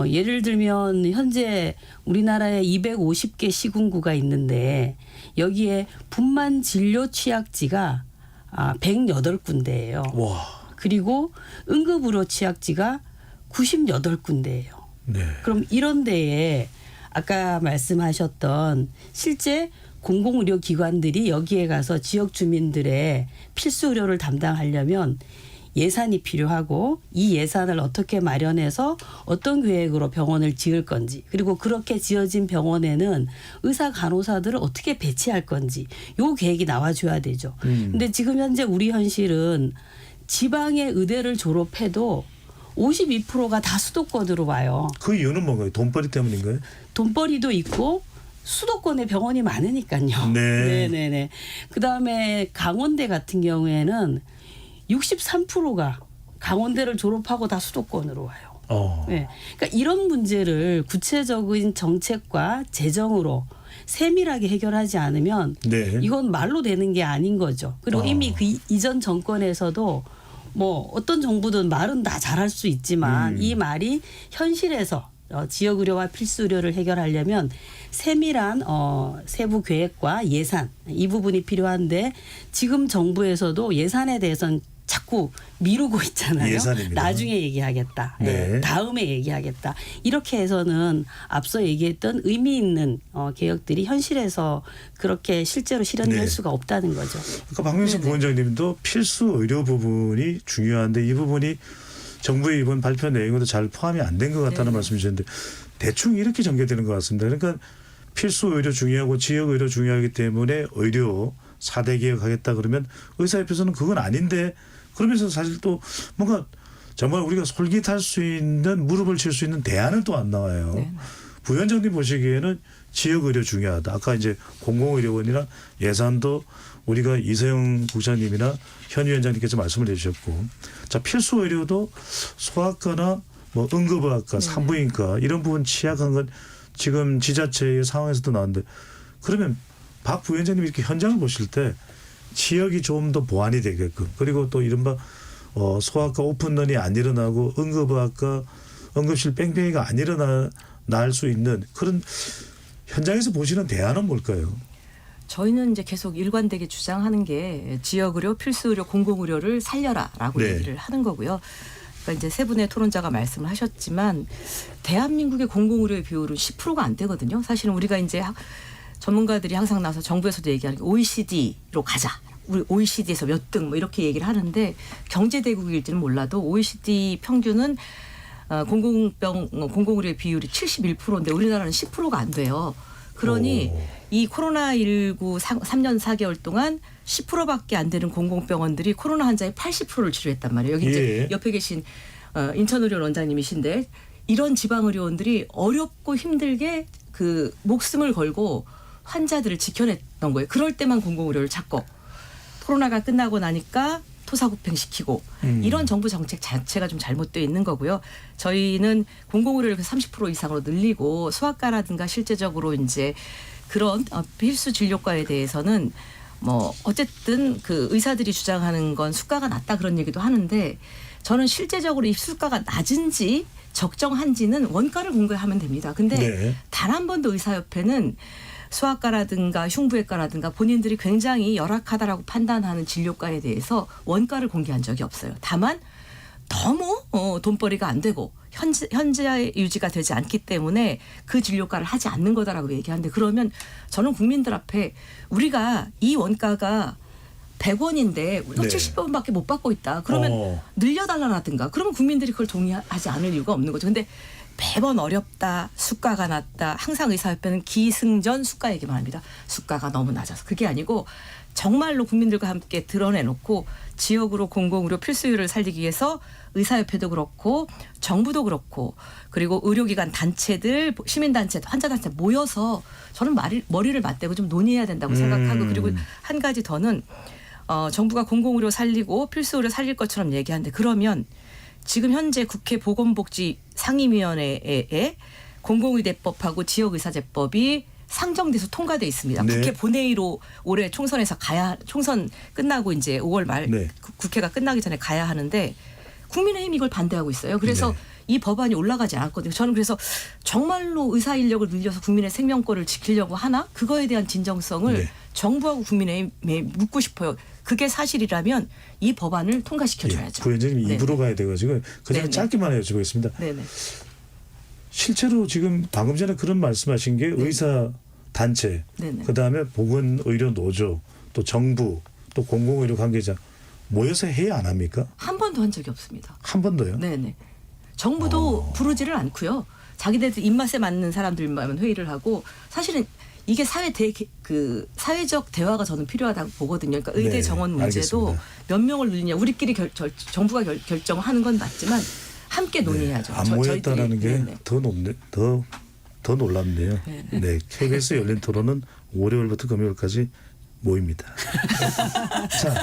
예를 들면 현재 우리나라에 250개 시군구가 있는데 여기에 분만 진료 취약지가 108군데예요. 와. 그리고 응급의료 취약지가 98군데예요. 네. 그럼 이런 데에 아까 말씀하셨던 실제 공공의료기관들이 여기에 가서 지역 주민들의 필수 의료를 담당하려면 예산이 필요하고 이 예산을 어떻게 마련해서 어떤 계획으로 병원을 지을 건지 그리고 그렇게 지어진 병원에는 의사 간호사들을 어떻게 배치할 건지 요 계획이 나와줘야 되죠. 근데 지금 현재 우리 현실은 지방의 의대를 졸업해도 52%가 다 수도권으로 와요. 그 이유는 뭔가요? 돈벌이 때문인가요? 돈벌이도 있고 수도권에 병원이 많으니까요. 네. 네네네. 그다음에 강원대 같은 경우에는 63%가 강원대를 졸업하고 다 수도권으로 와요. 네. 그러니까 이런 문제를 구체적인 정책과 재정으로 세밀하게 해결하지 않으면 네. 이건 말로 되는 게 아닌 거죠. 그리고 이미 그 이전 정권에서도 뭐 어떤 정부든 말은 다 잘할 수 있지만 이 말이 현실에서 지역 의료와 필수 의료를 해결하려면 세밀한 세부 계획과 예산 이 부분이 필요한데 지금 정부에서도 예산에 대해서는 자꾸 미루고 있잖아요. 예산입니다. 나중에 얘기하겠다. 네. 다음에 얘기하겠다. 이렇게 해서는 앞서 얘기했던 의미 있는 개혁들이 현실에서 그렇게 실제로 실현될 네. 수가 없다는 거죠. 아까 박명수 부원장님도 필수 의료 부분이 중요한데 이 부분이 정부의 이번 발표 내용에도 잘 포함이 안 된 것 같다는 말씀 주셨는데 대충 이렇게 전개되는 것 같습니다. 그러니까 필수 의료 중요하고 지역 의료 중요하기 때문에 의료 4대 개혁하겠다 그러면 의사협회에서는 그건 아닌데 그러면서 사실 또 뭔가 정말 우리가 솔깃할 수 있는 무릎을 칠 수 있는 대안은 또 안 나와요. 네. 부위원장님 보시기에는 지역 의료 중요하다. 아까 이제 공공의료원이나 예산도 우리가 이세영 국장님이나 현 위원장님께서 말씀을 해주셨고 자 필수 의료도 소아과나 뭐 응급의학과, 산부인과 이런 부분 취약한 건 지금 지자체의 상황에서도 나왔는데 그러면 박 부위원장님이 이렇게 현장을 보실 때 지역이 좀 더 보완이 되게끔 그리고 또 이른바 소아과 오픈런이 안 일어나고 응급의학과 응급실 뺑뺑이가 안 일어날 수 있는 그런 현장에서 보시는 대안은 뭘까요? 저희는 이제 계속 일관되게 주장하는 게 지역의료, 필수의료, 공공의료를 살려라라고 네. 얘기를 하는 거고요. 그러니까 이제 세 분의 토론자가 말씀을 하셨지만 대한민국의 공공의료의 비율은 10%가 안 되거든요. 사실은 우리가 이제 전문가들이 항상 나와서 정부에서도 얘기하는 게 OECD로 가자. 우리 OECD에서 몇 등 뭐 이렇게 얘기를 하는데 경제대국일지는 몰라도 OECD 평균은 공공의료의 비율이 71%인데 우리나라는 10%가 안 돼요. 그러니 이 코로나19 3년 4개월 동안 10%밖에 안 되는 공공병원들이 코로나 환자의 80%를 치료했단 말이에요. 여기 이제 옆에 계신 인천의료원 원장님이신데 이런 지방의료원들이 어렵고 힘들게 그 목숨을 걸고 환자들을 지켜냈던 거예요. 그럴 때만 공공의료를 찾고 코로나가 끝나고 나니까 토사구팽시키고 이런 정부 정책 자체가 좀 잘못되어 있는 거고요. 저희는 공공의료를 30% 이상으로 늘리고 소아과라든가 실제적으로 이제 그런 필수 진료과에 대해서는 뭐 어쨌든 그 의사들이 주장하는 건 수가가 낮다 그런 얘기도 하는데 저는 실제적으로 이 수가가 낮은지 적정한지는 원가를 공개하면 됩니다. 근데 네. 단 한 번도 의사협회는 소아과라든가 흉부외과라든가 본인들이 굉장히 열악하다라고 판단하는 진료과에 대해서 원가를 공개한 적이 없어요. 다만 너무 돈벌이가 안 되고 현재 유지가 되지 않기 때문에 그 진료가를 하지 않는 거다라고 얘기하는데 그러면 저는 국민들 앞에 우리가 이 원가가 100원인데 우리가 네. 70원밖에 못 받고 있다. 그러면 늘려달라라든가 그러면 국민들이 그걸 동의하지 않을 이유가 없는 거죠. 근데 매번 어렵다. 수가가 낮다. 항상 의사협회는 기승전 수가 얘기만 합니다. 수가가 너무 낮아서. 그게 아니고 정말로 국민들과 함께 드러내놓고 지역으로 공공의료 필수의료를 살리기 위해서 의사협회도 그렇고 정부도 그렇고 그리고 의료기관 단체들 시민단체 환자단체 모여서 저는 머리를 맞대고 좀 논의해야 된다고 생각하고 그리고 한 가지 더는 정부가 공공의료 살리고 필수의료 살릴 것처럼 얘기하는데 그러면 지금 현재 국회 보건복지 상임위원회에 공공의대법하고 지역의사제법이 상정돼서 통과돼 있습니다. 네. 국회 본회의로 올해 총선에서 총선 끝나고 이제 5월 말 네. 국회가 끝나기 전에 가야 하는데 국민의힘이 이걸 반대하고 있어요. 그래서 네. 이 법안이 올라가지 않았거든요. 저는 그래서 정말로 의사 인력을 늘려서 국민의 생명권을 지키려고 하나 그거에 대한 진정성을 네. 정부하고 국민의힘에 묻고 싶어요. 그게 사실이라면 이 법안을 통과시켜줘야죠. 부위원장님 네. 입으로 가야 돼가지고 그냥 네네. 짧게만 여쭤보겠습니다. 네네. 실제로 지금 방금 전에 그런 말씀하신 게 의사 단체, 네네. 그다음에 보건의료노조, 또 정부, 또 공공의료 관계자 모여서 해야 안 합니까? 한 번도 한 적이 없습니다. 한 번도요? 네네. 정부도 부르지를 않고요. 자기네들 입맛에 맞는 사람들만 회의를 하고 사실은 이게 사회적 대화가 저는 필요하다고 보거든요. 그러니까 의대 네, 정원 문제도 알겠습니다. 몇 명을 늘리냐 우리끼리 정부가 결정하는 건 맞지만 함께 논의해야죠. 안 모였다라는 게 네네. 더 놀랍네요. 네, KBS 열린 토론은 월요일부터 금요일까지 모입니다. 자,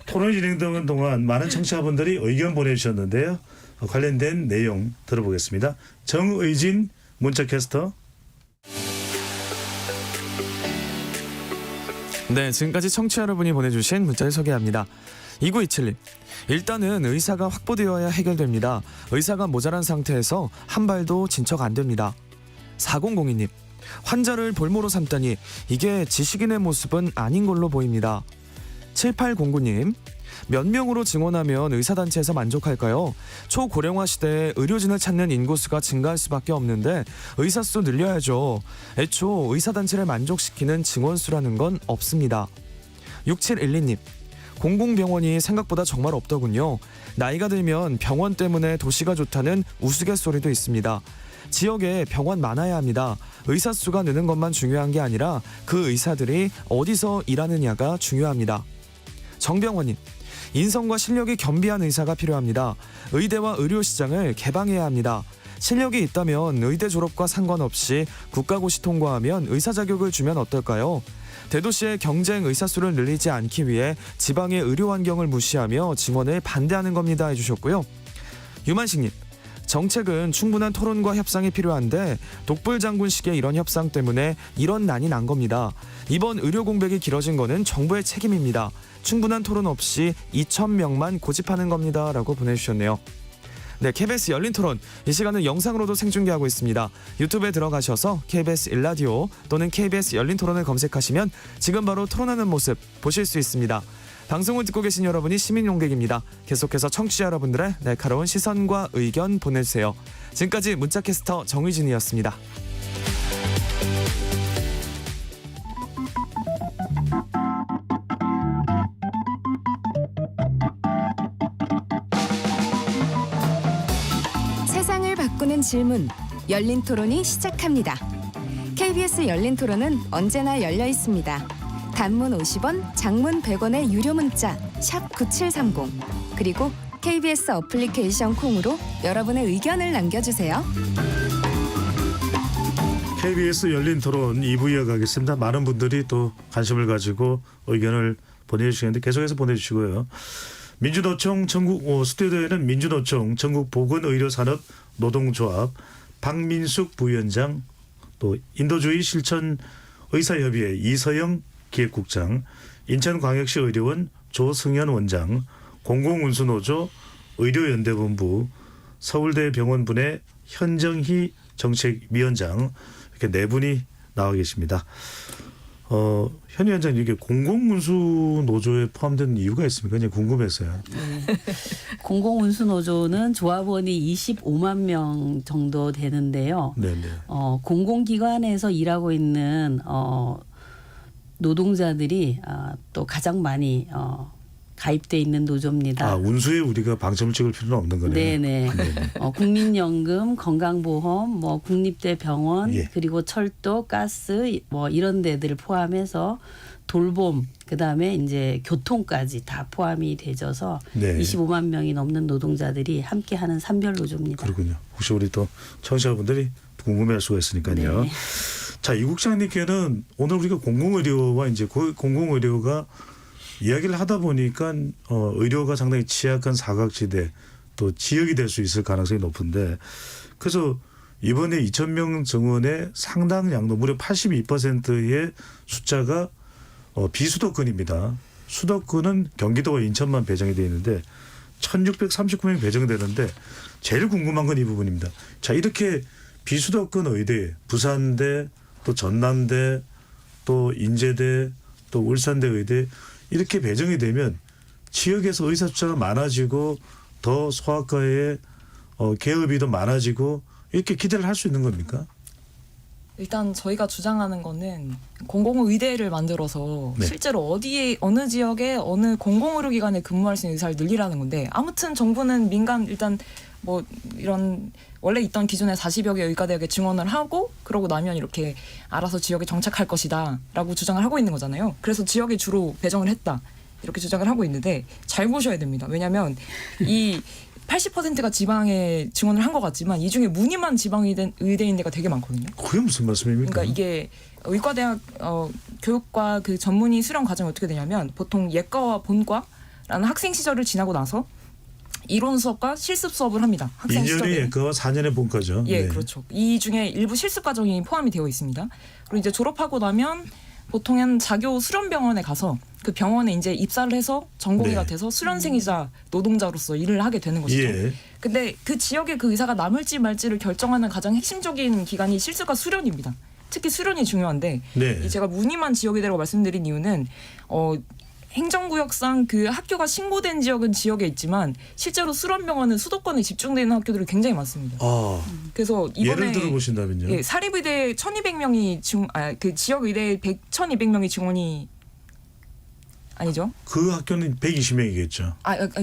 토론이 진행되는 동안 많은 청취자분들이 의견 보내주셨는데요. 관련된 내용 들어보겠습니다. 정의진 문자캐스터. 네, 지금까지 청취자 여러분이 보내주신 문자를 소개합니다. 2927님. 일단은 의사가 확보되어야 해결됩니다. 의사가 모자란 상태에서 한 발도 진척 안 됩니다. 4002님. 환자를 볼모로 삼다니 이게 지식인의 모습은 아닌 걸로 보입니다. 7809님. 몇 명으로 증원하면 의사단체에서 만족할까요? 초고령화 시대에 의료진을 찾는 인구수가 증가할 수밖에 없는데 의사 수 늘려야죠. 애초 의사단체를 만족시키는 증원수라는 건 없습니다. 6712님. 공공병원이 생각보다 정말 없더군요. 나이가 들면 병원 때문에 도시가 좋다는 우스갯소리도 있습니다. 지역에 병원 많아야 합니다. 의사 수가 느는 것만 중요한 게 아니라 그 의사들이 어디서 일하느냐가 중요합니다. 정병원님. 인성과 실력이 겸비한 의사가 필요합니다. 의대와 의료시장을 개방해야 합니다. 실력이 있다면 의대 졸업과 상관없이 국가고시 통과하면 의사 자격을 주면 어떨까요? 대도시의 경쟁 의사 수를 늘리지 않기 위해 지방의 의료 환경을 무시하며 증원을 반대하는 겁니다 해주셨고요. 유만식님. 정책은 충분한 토론과 협상이 필요한데 독불장군식의 이런 협상 때문에 이런 난이 난 겁니다. 이번 의료 공백이 길어진 거는 정부의 책임입니다. 충분한 토론 없이 2,000명만 고집하는 겁니다 라고 보내주셨네요. 네, KBS 열린 토론 이 시간은 영상으로도 생중계하고 있습니다. 유튜브에 들어가셔서 KBS 1라디오 또는 KBS 열린 토론을 검색하시면 지금 바로 토론하는 모습 보실 수 있습니다. 방송을 듣고 계신 여러분이 시민 용객입니다. 계속해서 청취자 여러분들의 날카로운 시선과 의견 보내주세요. 지금까지 문자캐스터 정의진이었습니다. 세상을 바꾸는 질문, 열린 토론이 시작합니다. KBS 열린 토론은 언제나 열려 있습니다. 단문 50원, 장문 100원의 유료 문자 샵 9730 그리고 KBS 어플리케이션 콩으로 여러분의 의견을 남겨주세요. KBS 열린 토론 2부 이어가겠습니다. 많은 분들이 또 관심을 가지고 의견을 보내주시는데 계속해서 보내주시고요. 민주노총 전국 스튜디오에는 민주노총 전국 보건의료산업 노동조합 박민숙 부위원장, 또 인도주의 실천 의사협의회 이서영 기획국장, 인천광역시 의료원 조승현 원장, 공공운수노조 의료연대본부 서울대병원분의 현정희 정책위원장 이렇게 네 분이 나와 계십니다. 현 위원장님 이게 공공운수 노조에 포함된 이유가 있습니까? 그냥 궁금했어요. 네. 공공운수노조는 조합원이 25만 명 정도 되는데요. 네네. 공공기관에서 일하고 있는 노동자들이 또 가장 많이 가입돼 있는 노조입니다. 운수에 우리가 방점을 찍을 필요는 없는 거네요. 네네. 국민연금, 건강보험, 뭐 국립대병원, 예. 그리고 철도, 가스 뭐 이런 데들을 포함해서 돌봄, 그다음에 이제 교통까지 다 포함이 되져서 네. 25만 명이 넘는 노동자들이 함께하는 산별 노조입니다. 그렇군요. 혹시 우리 또 청취자분들이 궁금해할 수가 있으니까요. 네. 자, 이 국장님께는 오늘 우리가 공공의료와 이제 공공의료가 이야기를 하다 보니까 의료가 상당히 취약한 사각지대 또 지역이 될 수 있을 가능성이 높은데 그래서 이번에 2,000명 정원의 상당량도 무려 82%의 숫자가 비수도권입니다. 수도권은 경기도와 인천만 배정이 되어 있는데 1,639명이 배정되는데 제일 궁금한 건 이 부분입니다. 자, 이렇게 비수도권 의대, 부산대, 또 전남대, 또 인제대, 또 울산대 의대 이렇게 배정이 되면 지역에서 의사 숫자가 많아지고 더 소아과의 개업이 더 많아지고 이렇게 기대를 할 수 있는 겁니까? 일단 저희가 주장하는 거는 공공의대를 만들어서 네. 실제로 어디에 어느 지역에 어느 공공의료기관에 근무할 수 있는 의사를 늘리라는 건데 아무튼 정부는 민간 일단 뭐 이런 원래 있던 기존에 40여 개 의과대학에 증원을 하고 그러고 나면 이렇게 알아서 지역에 정착할 것이다라고 주장을 하고 있는 거잖아요. 그래서 지역에 주로 배정을 했다 이렇게 주장을 하고 있는데 잘 보셔야 됩니다. 왜냐하면 이 80%가 지방에 증원을 한 것 같지만 이 중에 무늬만 지방의대인 데가 되게 많거든요. 그게 무슨 말씀입니까? 그러니까 이게 의과대학 교육과 그 전문의 수련 과정이 어떻게 되냐면 보통 예과와 본과라는 학생 시절을 지나고 나서 이론 수업과 실습 수업을 합니다. 학생 2년의 시절에. 예과와 4년의 본과죠. 예, 네. 그렇죠. 이 중에 일부 실습 과정이 포함이 되어 있습니다. 그리고 이제 졸업하고 나면 보통은 자교 수련병원에 가서 그 병원에 이제 입사를 해서 전공의가 네. 돼서 수련생이자 노동자로서 일을 하게 되는 것이죠. 예. 근데 그 지역에 그 의사가 남을지 말지를 결정하는 가장 핵심적인 기관이 실습과 수련입니다. 특히 수련이 중요한데 네. 제가 무늬만 지역이라고 말씀드린 이유는 행정구역상 그 학교가 신고된 지역은 지역에 있지만 실제로 수련병원은 수도권에 집중되어 있는 학교들이 굉장히 많습니다. 그래서 이번에 예를 들어보신다면요? 예, 사립의대 1,200명이 그 지역의대 1,200명이 증원이 아니죠? 그 학교는 120명이겠죠.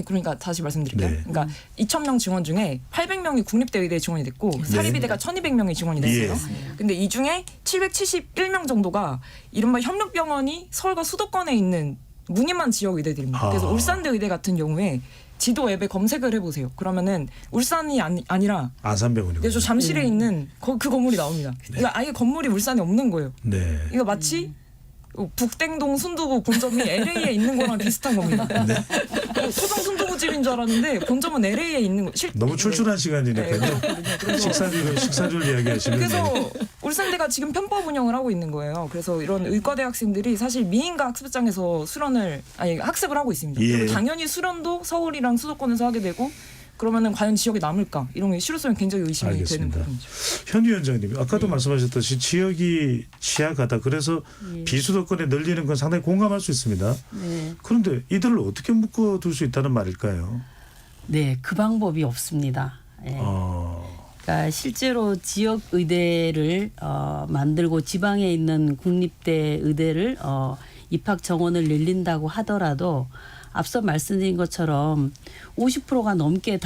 그러니까 다시 말씀드릴게요. 네. 그러니까 2,000명 증원 중에 800명이 국립대 의대에 증원이 됐고 사립의대가 1,200명이 증원이 됐어요. 예. 근데 이 중에 771명 정도가 이른바 협력병원이 서울과 수도권에 있는 무늬만 지역 의대들입니다. 그래서 울산대 의대 같은 경우에 지도 앱에 검색을 해보세요. 그러면은 울산이 아니라 안산병원이요. 그래서 잠실에 있는 그 건물이 나옵니다. 그러니까 아예 건물이 울산에 없는 거예요. 네. 이거 마치 북땡동 순두부 본점이 LA에 있는 거랑 비슷한 겁니다. 소정 순두부집인 줄 알았는데 본점은 LA에 있는 거. 너무 출출한 시간이니까요. 식사줄 이야기하시면. 그래서 울산대가 지금 편법 운영을 하고 있는 거예요. 그래서 이런 의과대 학생들이 사실 미인과 학습장에서 학습을 하고 있습니다. 예. 그리고 당연히 수련도 서울이랑 수도권에서 하게 되고 그러면은 과연 지역에 남을까 이런 게 실효성이 굉장히 의심이 알겠습니다. 되는 부분이죠. 현 위원장님 아까도 말씀하셨듯이 지역이 취약하다. 그래서 비수도권에 늘리는 건 상당히 공감할 수 있습니다. 네. 그런데 이들을 어떻게 묶어둘 수 있다는 말일까요? 네, 그 방법이 없습니다. 예. 그러니까 실제로 지역 의대를 만들고 지방에 있는 국립대 의대를 입학 정원을 늘린다고 하더라도 앞서 말씀드린 것처럼 50%가 넘게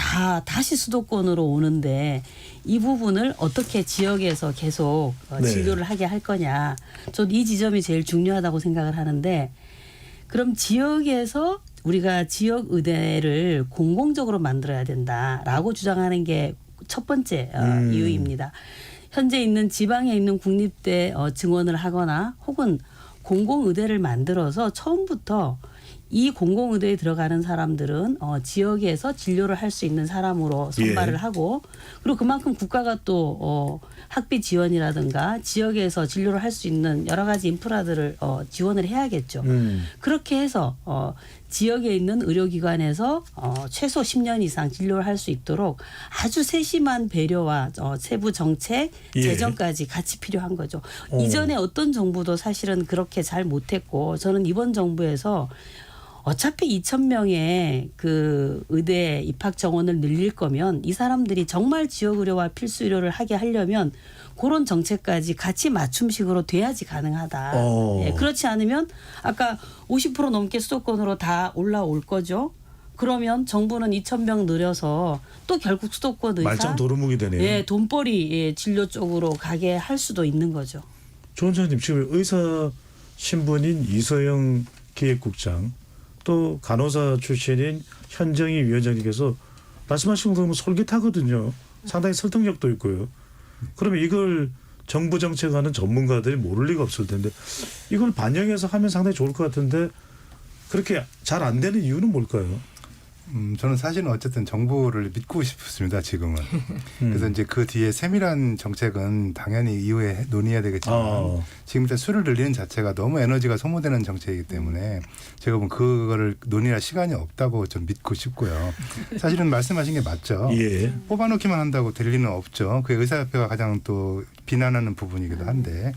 다시 수도권으로 오는데 이 부분을 어떻게 지역에서 계속 진료를 하게 할 거냐. 저도 이 지점이 제일 중요하다고 생각을 하는데 그럼 지역에서 우리가 지역 의대를 공공적으로 만들어야 된다라고 주장하는 게 첫 번째 이유입니다. 현재 있는 지방에 있는 국립대 증원을 하거나 혹은 공공의대를 만들어서 처음부터 이 공공의대에 들어가는 사람들은 지역에서 진료를 할 수 있는 사람으로 선발을 예. 하고 그리고 그만큼 국가가 또 학비 지원이라든가 지역에서 진료를 할 수 있는 여러 가지 인프라들을 지원을 해야겠죠. 그렇게 해서 지역에 있는 의료기관에서 최소 10년 이상 진료를 할 수 있도록 아주 세심한 배려와 세부 정책, 예. 재정까지 같이 필요한 거죠. 이전에 어떤 정부도 사실은 그렇게 잘 못했고 저는 이번 정부에서 어차피 2,000명의 그 의대 입학 정원을 늘릴 거면 이 사람들이 정말 지역 의료와 필수 의료를 하게 하려면 그런 정책까지 같이 맞춤식으로 돼야지 가능하다. 예, 그렇지 않으면 아까 50% 넘게 수도권으로 다 올라올 거죠. 그러면 정부는 2,000명 늘려서 또 결국 수도권 의사 말짱 도루묵이 되네요. 예, 돈벌이 진료 쪽으로 가게 할 수도 있는 거죠. 조 원장님 지금 의사 신분인 이서영 기획국장 또 간호사 출신인 현정희 위원장님께서 말씀하신 거 보면 솔깃하거든요. 상당히 설득력도 있고요. 그러면 이걸 정부 정책하는 전문가들이 모를 리가 없을 텐데 이걸 반영해서 하면 상당히 좋을 것 같은데 그렇게 잘 안 되는 이유는 뭘까요? 저는 사실은 어쨌든 정부를 믿고 싶습니다. 지금은. 그래서 이제 그 뒤에 세밀한 정책은 당연히 이후에 논의해야 되겠지만 지금 일단 수를 늘리는 자체가 너무 에너지가 소모되는 정책이기 때문에 제가 보면 그거를 논의할 시간이 없다고 좀 믿고 싶고요. 사실은 말씀하신 게 맞죠. 예. 뽑아놓기만 한다고 될 리는 없죠. 그게 의사협회가 가장 또 비난하는 부분이기도 한데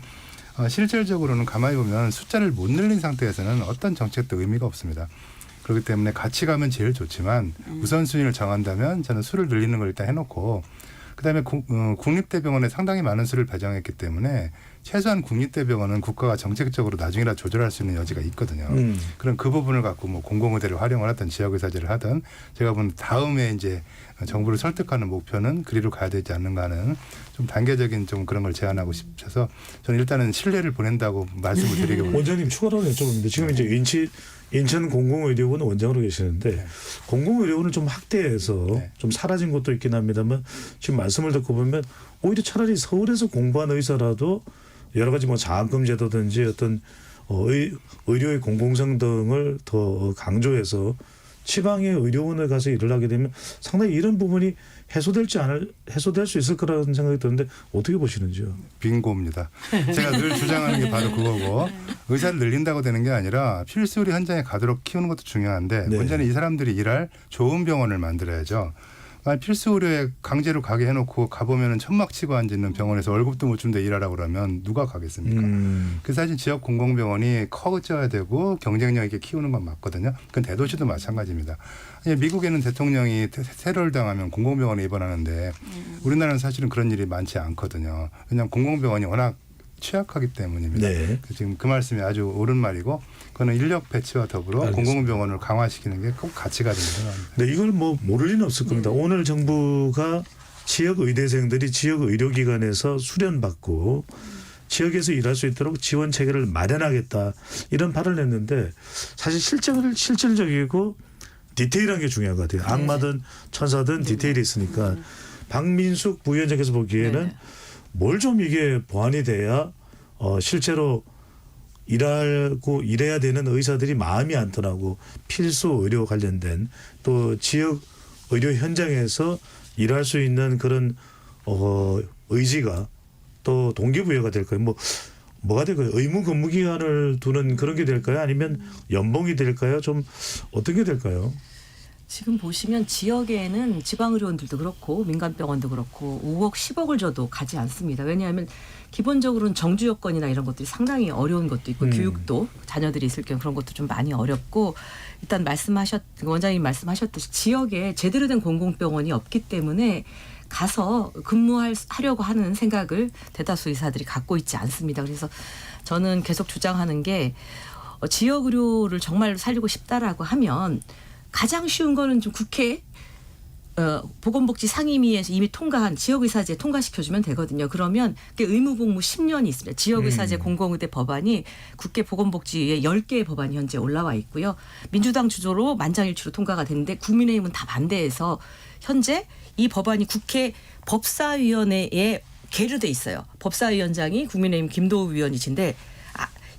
실질적으로는 가만히 보면 숫자를 못 늘린 상태에서는 어떤 정책도 의미가 없습니다. 그렇기 때문에 같이 가면 제일 좋지만 우선순위를 정한다면 저는 수를 늘리는 걸 일단 해놓고 그다음에 국립대병원에 상당히 많은 수를 배정했기 때문에 최소한 국립대병원은 국가가 정책적으로 나중이라도 조절할 수 있는 여지가 있거든요. 그럼 그 부분을 갖고 뭐 공공의대를 활용을 하든 지역의사제를 하든 제가 보는 다음에 이제 정부를 설득하는 목표는 그리로 가야 되지 않는가 하는 좀 단계적인 좀 그런 걸 제안하고 싶어서 저는 일단은 신뢰를 보낸다고 말씀을 드리겠습니다. 원장님 추가로 여쭤보는데 지금 이제 인천 공공의료원 원장으로 계시는데 공공의료원을 좀 확대해서 좀 사라진 것도 있긴 합니다만 지금 말씀을 듣고 보면 오히려 차라리 서울에서 공부한 의사라도 여러 가지 뭐 장학금 제도든지 어떤 의료의 공공성 등을 더 강조해서 지방의 의료원에 가서 일을 하게 되면 상당히 이런 부분이 해소될 수 있을 거라는 생각이 드는데 어떻게 보시는지요? 빙고입니다. 제가 늘 주장하는 게 바로 그거고 의사를 늘린다고 되는 게 아니라 필수 의료 현장에 가도록 키우는 것도 중요한데 문제는 이 사람들이 일할 좋은 병원을 만들어야죠. 필수 의료에 강제로 가게 해놓고 가보면은 천막 치고 앉는 병원에서 월급도 못 준다 일하라고 그러면 누가 가겠습니까? 그 사실 지역 공공병원이 커져야 되고 경쟁력 있게 키우는 건 맞거든요. 그건 대도시도 마찬가지입니다. 미국에는 대통령이 테러를 당하면 공공병원에 입원하는데 우리나라는 사실은 그런 일이 많지 않거든요. 왜냐하면 공공병원이 워낙 취약하기 때문입니다. 네. 지금 그 말씀이 아주 옳은 말이고 그거는 인력 배치와 더불어 알겠습니다. 공공병원을 강화시키는 게 꼭 가치가 된다고 생각합니다. 네, 이걸 뭐 모를 리는 없을 겁니다. 오늘 정부가 지역 의대생들이 지역 의료기관에서 수련받고 지역에서 일할 수 있도록 지원 체계를 마련하겠다 이런 발언을 했는데 사실 실질적이고 디테일한 게 중요한 것 같아요. 악마든 천사든 디테일이 있으니까 박민숙 부위원장께서 보기에는 뭘 좀 이게 보완이 돼야 실제로 일해야 되는 의사들이 마음이 안 떠나고 필수 의료 관련된 또 지역 의료 현장에서 일할 수 있는 그런 의지가 또 동기부여가 될까요? 뭐가 될까요? 의무 근무 기간을 두는 그런 게 될까요? 아니면 연봉이 될까요? 좀 어떤 게 될까요? 지금 보시면 지역에는 지방의료원들도 그렇고 민간병원도 그렇고 5억 10억을 줘도 가지 않습니다. 왜냐하면 기본적으로는 정주 여건이나 이런 것들이 상당히 어려운 것도 있고 교육도 자녀들이 있을 경우 그런 것도 좀 많이 어렵고 일단 원장님 말씀하셨듯이 지역에 제대로 된 공공병원이 없기 때문에 가서 근무하려고 하는 생각을 대다수 의사들이 갖고 있지 않습니다. 그래서 저는 계속 주장하는 게 지역 의료를 정말 살리고 싶다라고 하면 가장 쉬운 거는 좀 국회 보건복지 상임위에서 이미 통과한 지역의사제 통과시켜주면 되거든요. 그러면 그게 의무복무 10년이 있습니다. 지역의사제 공공의대 법안이 국회 보건복지위에 10개의 법안이 현재 올라와 있고요. 민주당 주도로 만장일치로 통과가 됐는데 국민의힘은 다 반대해서 현재 이 법안이 국회 법사위원회에 계류돼 있어요. 법사위원장이 국민의힘 김도우 위원이신데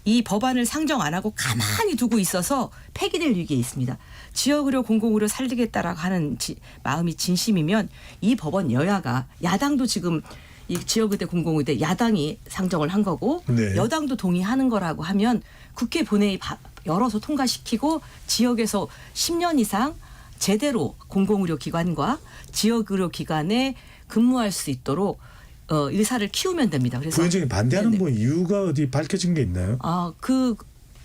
이 법안을 상정 안 하고 가만히 두고 있어서 폐기될 위기에 있습니다. 지역의료 공공의료 살리겠다라고 하는 마음이 진심이면 이 법원 여야가 야당도 지금 이 지역의대 공공의대 야당이 상정을 한 거고 네. 여당도 동의하는 거라고 하면 국회 본회의 열어서 통과시키고 지역에서 10년 이상 제대로 공공의료기관과 지역의료기관에 근무할 수 있도록 의사를 키우면 됩니다. 그래서 부위원장이 반대하는 네네. 뭐 이유가 어디 밝혀진 게 있나요? 그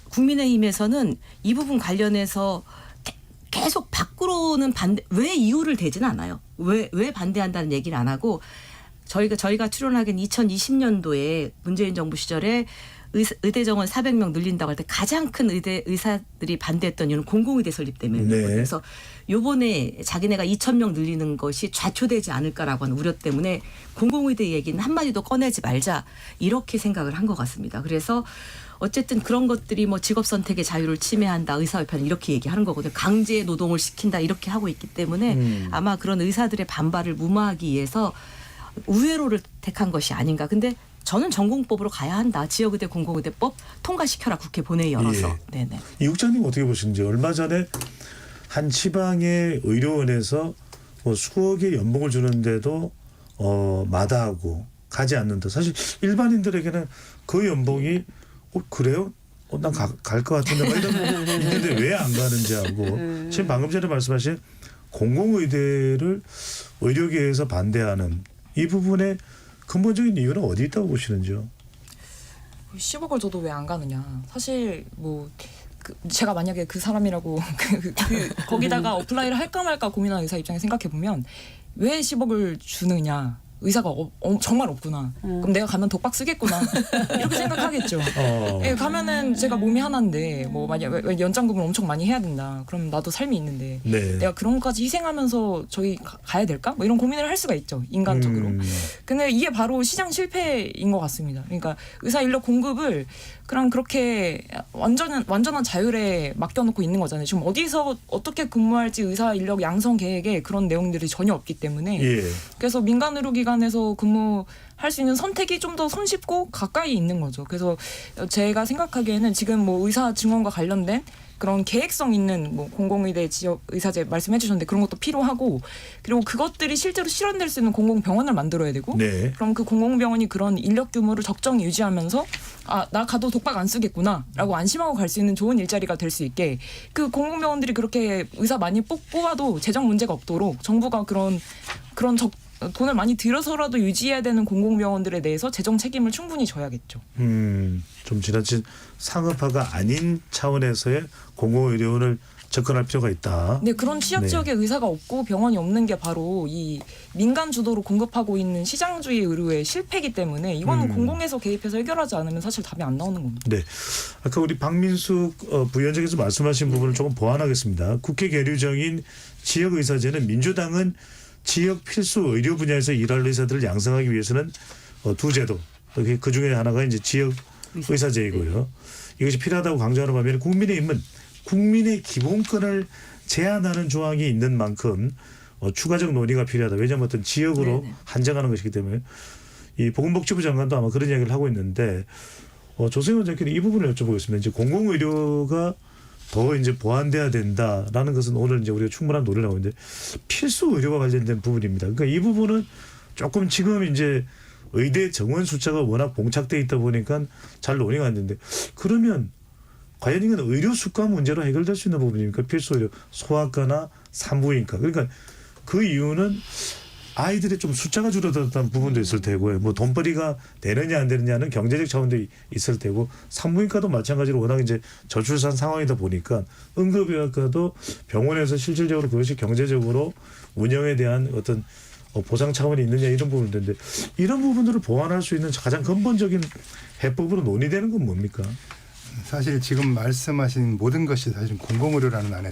국민의힘에서는 이 부분 관련해서 계속 밖으로는 왜 이유를 대지는 않아요. 왜 반대한다는 얘기를 안 하고 저희가 추론하기엔 2020년도에 문재인 정부 시절에 의대 정원 400명 늘린다고 할 때 가장 큰 의사들이 반대했던 이유는 공공의대 설립 때문이에요. 네. 그래서 요번에 자기네가 2,000명 늘리는 것이 좌초되지 않을까라고 하는 우려 때문에 공공의대 얘기는 한마디도 꺼내지 말자 이렇게 생각을 한 것 같습니다. 그래서 어쨌든 그런 것들이 뭐 직업 선택의 자유를 침해한다, 의사협회는 이렇게 얘기하는 거거든요. 강제 노동을 시킨다 이렇게 하고 있기 때문에 아마 그런 의사들의 반발을 무마하기 위해서 우회로를 택한 것이 아닌가. 근데 저는 전공법으로 가야 한다. 지역의대 공공의대법 통과시켜라 국회 본회의 열어서. 예. 네네. 이 국장님 어떻게 보시는지 얼마 전에 한 지방의 의료원에서 뭐 수억의 연봉을 주는데도 마다하고 가지 않는다. 사실 일반인들에게는 그 연봉이 그래요? 난 갈 것 같은데 막 이런 거 있는데 왜 안 가는지 하고 지금 방금 전에 말씀하신 공공의대를 의료계에서 반대하는 이 부분에 근본적인 이유는 어디 있다고 보시는지요? 10억을 줘도 왜 안 가느냐. 사실 뭐 제가 만약에 그 사람이라고 거기다가 어플라이를 할까 말까 고민하는 의사 입장에 생각해 보면 왜 10억을 주느냐. 의사가 정말 없구나. 그럼 내가 가면 독박 쓰겠구나. 이렇게 생각하겠죠. 예, 가면은 제가 몸이 하나인데 뭐 만약 연장금을 엄청 많이 해야 된다. 그럼 나도 삶이 있는데 네. 내가 그런 것까지 희생하면서 저희 가야 될까? 뭐 이런 고민을 할 수가 있죠. 인간적으로. 근데 이게 바로 시장 실패인 것 같습니다. 그러니까 의사 인력 공급을 그렇게 완전한 자율에 맡겨놓고 있는 거잖아요. 지금 어디서 어떻게 근무할지 의사 인력 양성 계획에 그런 내용들이 전혀 없기 때문에 예. 그래서 민간 의료기관에서 근무할 수 있는 선택이 좀 더 손쉽고 가까이 있는 거죠. 그래서 제가 생각하기에는 지금 뭐 의사 증원과 관련된 그런 계획성 있는 뭐 공공의대 지역 의사제 말씀해 주셨는데 그런 것도 필요하고 그리고 그것들이 실제로 실현될 수 있는 공공병원을 만들어야 되고 네. 그럼 그 공공병원이 그런 인력 규모를 적정히 유지하면서 나 가도 독박 안 쓰겠구나 라고 안심하고 갈 수 있는 좋은 일자리가 될 수 있게 그 공공병원들이 그렇게 의사 많이 뽑아도 재정 문제가 없도록 정부가 그런 돈을 많이 들여서라도 유지해야 되는 공공병원들에 대해서 재정 책임을 충분히 져야겠죠. 좀 지나친 상업화가 아닌 차원에서의 공공의료원을 접근할 필요가 있다. 네, 그런 취약 지역에 의사가 없고 병원이 없는 게 바로 이 민간 주도로 공급하고 있는 시장주의 의료의 실패이기 때문에 이거는 공공에서 개입해서 해결하지 않으면 사실 답이 안 나오는 겁니다. 네, 아까 우리 박민숙 부위원장께서 말씀하신 부분을 조금 보완하겠습니다. 국회 계류정인 지역의사제는 민주당은 지역 필수 의료 분야에서 일할 의사들을 양성하기 위해서는 두 제도, 그 중에 하나가 이제 지역 의사제이고요. 이것이 필요하다고 강조하는 반면에 국민의힘은 국민의 기본권을 제한하는 조항이 있는 만큼 추가적 논의가 필요하다. 왜냐하면 어떤 지역으로 한정하는 것이기 때문에 이 보건복지부 장관도 아마 그런 이야기를 하고 있는데 조성희 원장께는 이 부분을 여쭤보겠습니다. 이제 공공의료가 더 이제 보완돼야 된다라는 것은 오늘 이제 우리가 충분한 논의를 하고 있는데 필수 의료와 관련된 부분입니다. 그러니까 이 부분은 조금 지금 이제 의대 정원 숫자가 워낙 봉착돼 있다 보니까 잘 논의가 안 되는데 그러면 과연 이건 의료 수가 문제로 해결될 수 있는 부분입니까? 필수 의료 소아과나 산부인과. 그러니까 그 이유는 아이들의 좀 숫자가 줄어들었다는 부분도 있을 테고요. 뭐 돈벌이가 되느냐 안 되느냐는 경제적 차원도 있을 테고 산부인과도 마찬가지로 워낙 이제 저출산 상황이다 보니까 응급의학과도 병원에서 실질적으로 그것이 경제적으로 운영에 대한 어떤 보상 차원이 있느냐 이런 부분인데 이런 부분들을 보완할 수 있는 가장 근본적인 해법으로 논의되는 건 뭡니까? 사실 지금 말씀하신 모든 것이 사실 공공의료라는 안에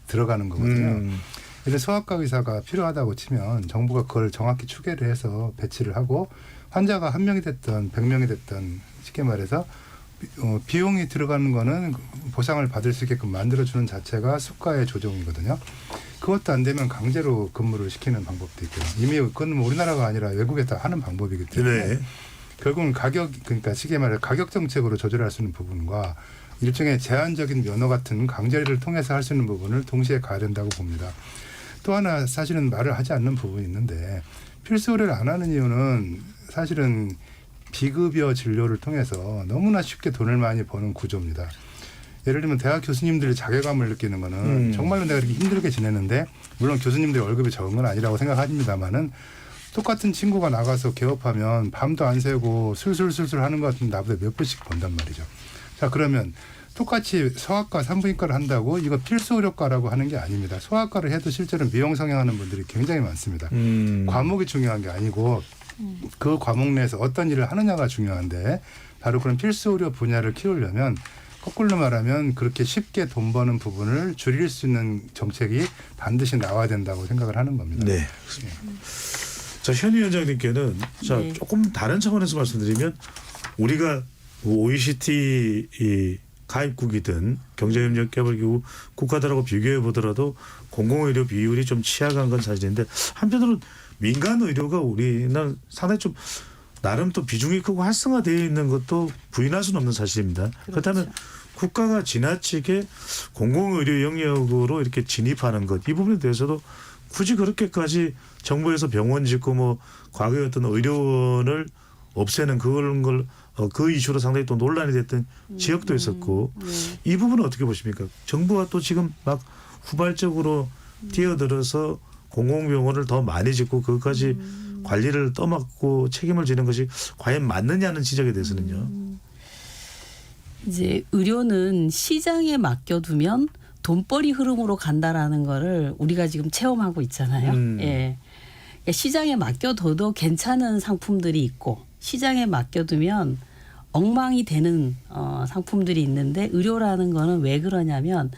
들어가는 거거든요. 예를 소아과 의사가 필요하다고 치면 정부가 그걸 정확히 추계를 해서 배치를 하고 환자가 1명이 됐든 100명이 됐든 쉽게 말해서 비용이 들어가는 거는 보상을 받을 수 있게끔 만들어주는 자체가 수가의 조정이거든요. 그것도 안 되면 강제로 근무를 시키는 방법도 있고요. 이미 그건 우리나라가 아니라 외국에서 하는 방법이기 때문에 결국은 가격 그러니까 쉽게 말해 가격 정책으로 조절할 수 있는 부분과 일종의 제한적인 면허 같은 강제를 통해서 할 수 있는 부분을 동시에 가야 된다고 봅니다. 또 하나 사실은 말을 하지 않는 부분이 있는데 필수 의료를 안 하는 이유는 사실은 비급여 진료를 통해서 너무나 쉽게 돈을 많이 버는 구조입니다. 예를 들면 대학 교수님들이 자괴감을 느끼는 거는 정말로 내가 이렇게 힘들게 지내는데 물론 교수님들의 월급이 적은 건 아니라고 생각합니다만은 똑같은 친구가 나가서 개업하면 밤도 안 새고 술술술술 하는 것 같은데 나보다 몇 분씩 번단 말이죠. 자 그러면 똑같이 소아과 산부인과를 한다고 이거 필수 의료과라고 하는 게 아닙니다. 소아과를 해도 실제로 미용 성형하는 분들이 굉장히 많습니다. 과목이 중요한 게 아니고 그 과목 내에서 어떤 일을 하느냐가 중요한데 바로 그런 필수 의료 분야를 키우려면 거꾸로 말하면 그렇게 쉽게 돈 버는 부분을 줄일 수 있는 정책이 반드시 나와야 된다고 생각을 하는 겁니다. 네. 자, 현 위원장님께는 자, 조금 다른 차원에서 말씀드리면 우리가 OECD 이 가입국이든 경제협력개발기구 국가들하고 비교해 보더라도 공공의료 비율이 좀 취약한 건 사실인데 한편으로는 민간 의료가 우리는 상당히 좀 나름 또 비중이 크고 활성화되어 있는 것도 부인할 수는 없는 사실입니다. 그렇죠. 그렇다면 국가가 지나치게 공공의료 영역으로 이렇게 진입하는 것 이 부분에 대해서도 굳이 그렇게까지 정부에서 병원 짓고 뭐 과거에 어떤 의료원을 없애는 그런 걸 그 이슈로 상당히 또 논란이 됐던 지역도 있었고 이 부분은 어떻게 보십니까? 정부가 또 지금 막 후발적으로 뛰어들어서 공공병원을 더 많이 짓고 그것까지 관리를 떠맡고 책임을 지는 것이 과연 맞느냐는 지적에 대해서는요. 이제 의료는 시장에 맡겨두면 돈벌이 흐름으로 간다라는 거를 우리가 지금 체험하고 있잖아요. 예. 그러니까 시장에 맡겨둬도 괜찮은 상품들이 있고 시장에 맡겨두면 엉망이 되는 상품들이 있는데 의료라는 거는 왜 그러냐면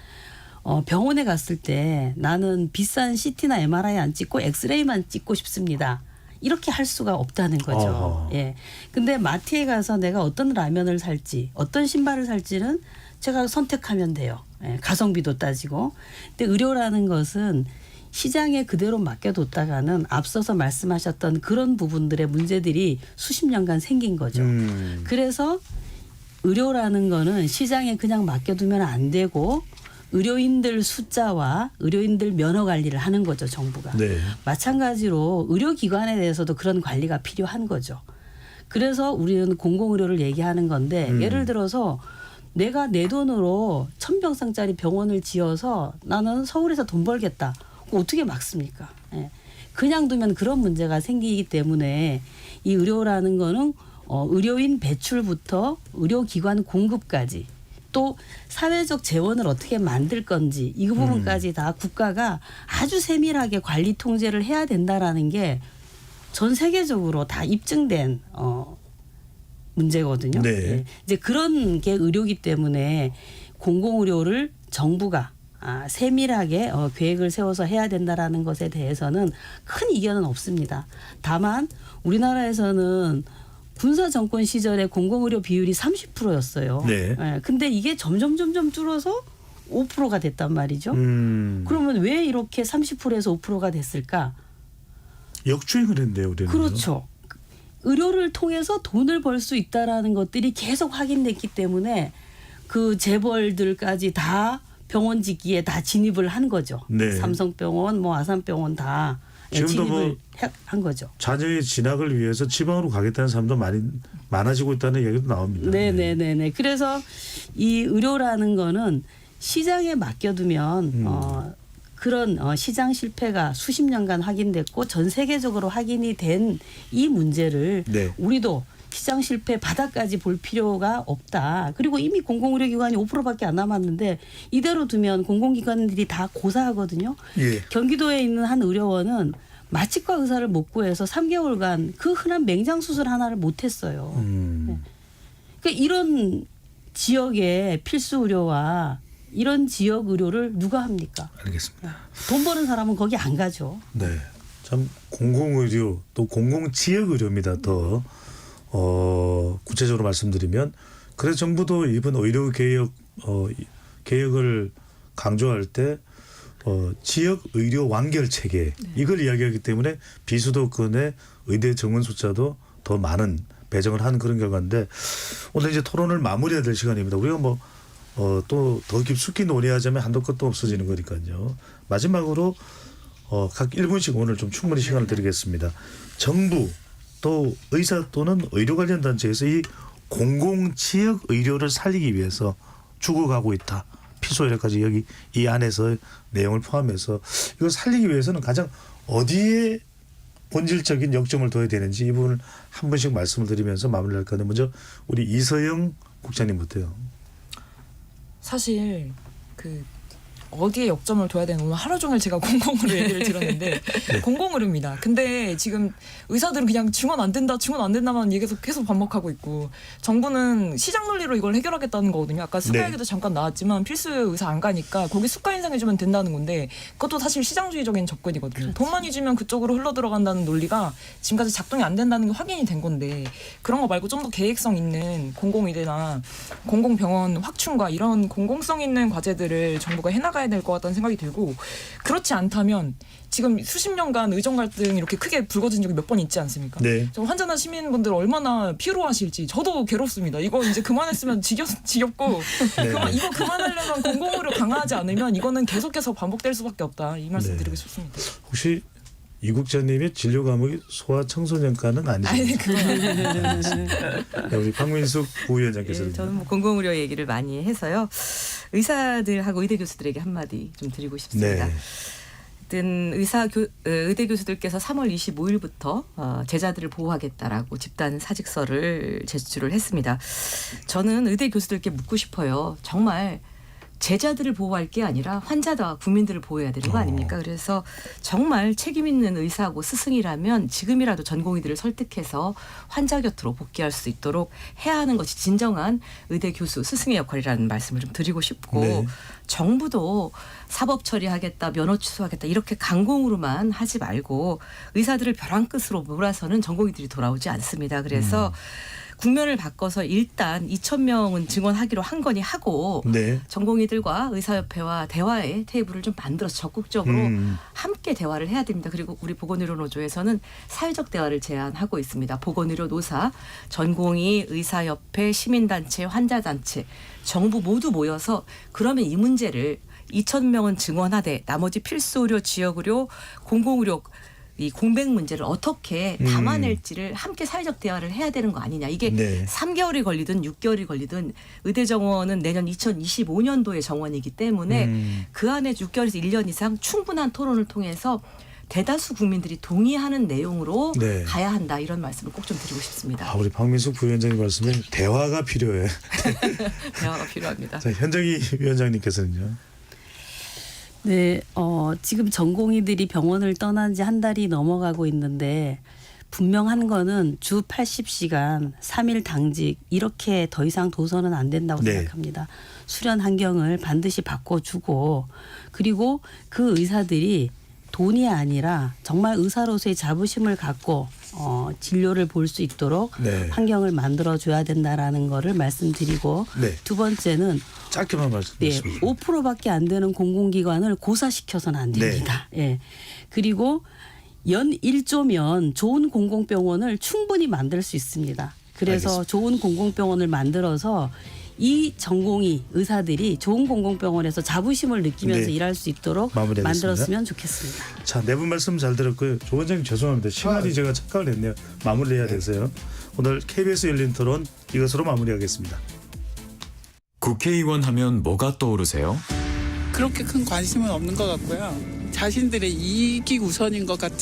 병원에 갔을 때 나는 비싼 CT나 MRI 안 찍고 엑스레이만 찍고 싶습니다. 이렇게 할 수가 없다는 거죠. 예. 근데 마트에 가서 내가 어떤 라면을 살지, 어떤 신발을 살지는 제가 선택하면 돼요. 예. 가성비도 따지고. 근데 의료라는 것은 시장에 그대로 맡겨뒀다가는 앞서서 말씀하셨던 그런 부분들의 문제들이 수십 년간 생긴 거죠. 그래서 의료라는 거는 시장에 그냥 맡겨두면 안 되고 의료인들 숫자와 의료인들 면허 관리를 하는 거죠, 정부가. 네. 마찬가지로 의료기관에 대해서도 그런 관리가 필요한 거죠. 그래서 우리는 공공의료를 얘기하는 건데 예를 들어서 내가 내 돈으로 1000병상짜리 병원을 지어서 나는 서울에서 돈 벌겠다. 어떻게 막습니까? 예. 그냥 두면 그런 문제가 생기기 때문에 이 의료라는 거는 의료인 배출부터 의료기관 공급까지 또 사회적 재원을 어떻게 만들 건지 이 부분까지 다 국가가 아주 세밀하게 관리 통제를 해야 된다라는 게 전 세계적으로 다 입증된 문제거든요. 네. 예. 이제 그런 게 의료기 때문에 공공의료를 정부가 세밀하게 계획을 세워서 해야 된다라는 것에 대해서는 큰 이견은 없습니다. 다만 우리나라에서는 군사 정권 시절에 공공의료 비율이 30%였어요. 네. 예, 근데 이게 점점 줄어서 5%가 됐단 말이죠. 그러면 왜 이렇게 30%에서 5%가 됐을까? 역주행을 했는데요, 우리는. 그렇죠. 의료를 통해서 돈을 벌 수 있다라는 것들이 계속 확인됐기 때문에 그 재벌들까지 다 병원 짓기에 다 진입을 한 거죠. 네. 삼성병원, 뭐 아산병원 다 지금도 진입을 한 거죠. 자녀의 진학을 위해서 지방으로 가겠다는 사람도 많아지고 있다는 얘기도 나옵니다. 네네네네. 그래서 이 의료라는 거는 시장에 맡겨두면 그런 시장 실패가 수십 년간 확인됐고 전 세계적으로 확인이 된 이 문제를 네. 우리도 시장 실패 바닥까지 볼 필요가 없다. 그리고 이미 공공의료기관이 5%밖에 안 남았는데 이대로 두면 공공기관들이 다 고사하거든요. 예. 경기도에 있는 한 의료원은 마취과 의사를 못 구해서 3개월간 그 흔한 맹장 수술 하나를 못 했어요. 네. 그러니까 이런 지역의 필수 의료와 이런 지역 의료를 누가 합니까? 알겠습니다. 돈 버는 사람은 거기 안 가죠. 네. 참 공공의료 또 공공지역의료입니다. 더 구체적으로 말씀드리면 그래서 정부도 이번 의료 개혁을 강조할 때 지역 의료 완결 체계 이걸 이야기하기 때문에 비수도권의 의대 정원 숫자도 더 많은 배정을 한 그런 결과인데 오늘 이제 토론을 마무리해야 될 시간입니다. 우리가 또 더 깊숙이 논의하자면 한도 끝도 없어지는 거니까요. 마지막으로 각 1분씩 오늘 좀 충분히 시간을 드리겠습니다. 정부 또 의사 또는 의료 관련 단체에서 이 공공지역 의료를 살리기 위해서 죽어가고 있다. 피소이라까지 여기 이 안에서 내용을 포함해서 이걸 살리기 위해서는 가장 어디에 본질적인 역점을 둬야 되는지 이 부분을 한 분씩 말씀을 드리면서 마무리할 건데 먼저 우리 이서영 국장님부터요. 사실 어디에 역점을 둬야 되는 오늘 하루 종일 제가 공공의료 얘기를 들었는데 네. 공공의료입니다. 근데 지금 의사들은 그냥 증원 안 된다만 얘기해서 계속 반복하고 있고 정부는 시장 논리로 이걸 해결하겠다는 거거든요. 아까 수가 얘기도 잠깐 나왔지만 필수 의사 안 가니까 거기 수가 인상해주면 된다는 건데 그것도 사실 시장주의적인 접근이거든요. 그렇죠. 돈 많이 주면 그쪽으로 흘러들어간다는 논리가 지금까지 작동이 안 된다는 게 확인이 된 건데 그런 거 말고 좀 더 계획성 있는 공공의대나 공공병원 확충과 이런 공공성 있는 과제들을 정부가 해나가야 될 것 같다는 생각이 들고 그렇지 않다면 지금 수십 년간 의정 갈등 이렇게 크게 불거진 적이 몇 번 있지 않습니까? 네. 환자나 시민분들 얼마나 피로하실지 저도 괴롭습니다. 이거 이제 그만했으면 지겹고 네. 이거 그만하려면 공공의료 강화하지 않으면 이거는 계속해서 반복될 수밖에 없다. 이 말씀 네. 드리고 싶습니다. 혹시 이 국장님의 진료 과목이 소아청소년과는 아니죠? 네, 우리 박민숙 부위원장께서는 저는 공공의료 얘기를 많이 해서요. 의사들하고 의대 교수들에게 한마디 좀 드리고 싶습니다. 네. 의대 교수들께서 3월 25일부터 제자들을 보호하겠다라고 집단 사직서를 제출을 했습니다. 저는 의대 교수들께 묻고 싶어요. 정말 제자들을 보호할 게 아니라 환자와 국민들을 보호해야 되는 거 아닙니까? 그래서 정말 책임 있는 의사하고 스승이라면 지금이라도 전공의들을 설득해서 환자 곁으로 복귀할 수 있도록 해야 하는 것이 진정한 의대 교수 스승의 역할이라는 말씀을 좀 드리고 싶고 네. 정부도 사법 처리하겠다, 면허 취소하겠다 이렇게 강공으로만 하지 말고 의사들을 벼랑 끝으로 몰아서는 전공의들이 돌아오지 않습니다. 그래서 국면을 바꿔서 일단 2,000명은 증원하기로 한 거니 하고 네. 전공의들과 의사협회와 대화의 테이블을 좀 만들어서 적극적으로 함께 대화를 해야 됩니다. 그리고 우리 보건의료노조에서는 사회적 대화를 제안하고 있습니다. 보건의료 노사, 전공의, 의사협회, 시민단체, 환자단체, 정부 모두 모여서 그러면 이 문제를 2,000명은 증원하되 나머지 필수의료, 지역의료, 공공의료 이 공백 문제를 어떻게 담아낼지를 함께 사회적 대화를 해야 되는 거 아니냐. 이게 네. 3개월이 걸리든 6개월이 걸리든 의대 정원은 내년 2025년도에 정원이기 때문에 그 안에 6개월에서 1년 이상 충분한 토론을 통해서 대다수 국민들이 동의하는 내용으로 네. 가야 한다. 이런 말씀을 꼭 좀 드리고 싶습니다. 우리 박민숙 부위원장님 말씀에 대화가 필요해. 대화가 필요합니다. 자, 현정희 위원장님께서는요. 네, 지금 전공의들이 병원을 떠난 지 한 달이 넘어가고 있는데 분명한 거는 주 80시간 3일 당직 이렇게 더 이상 둬서는 안 된다고 네. 생각합니다. 수련 환경을 반드시 바꿔주고 그리고 그 의사들이 돈이 아니라 정말 의사로서의 자부심을 갖고 진료를 볼 수 있도록 네. 환경을 만들어줘야 된다라는 거를 말씀드리고 네. 두 번째는 짧게만 말씀드리겠습니다. 5%밖에 안 되는 공공기관을 고사시켜서는 안 됩니다. 예. 그리고 연 1조면 좋은 공공병원을 충분히 만들 수 있습니다. 그래서 알겠습니다. 좋은 공공병원을 만들어서 이 전공의 의사들이 좋은 공공병원에서 자부심을 느끼면서 네. 일할 수 있도록 마무리하겠습니다. 만들었으면 좋겠습니다. 자, 네 분 말씀 잘 들었고요. 조 원장님 죄송합니다. 시간이 제가 착각을 했네요. 마무리해야 돼서요. 오늘 KBS 열린 토론 이것으로 마무리하겠습니다. 국회의원 하면 뭐가 떠오르세요? 그렇게 큰 관심은 없는 것 같고요. 자신들의 이익이 우선인 것 같은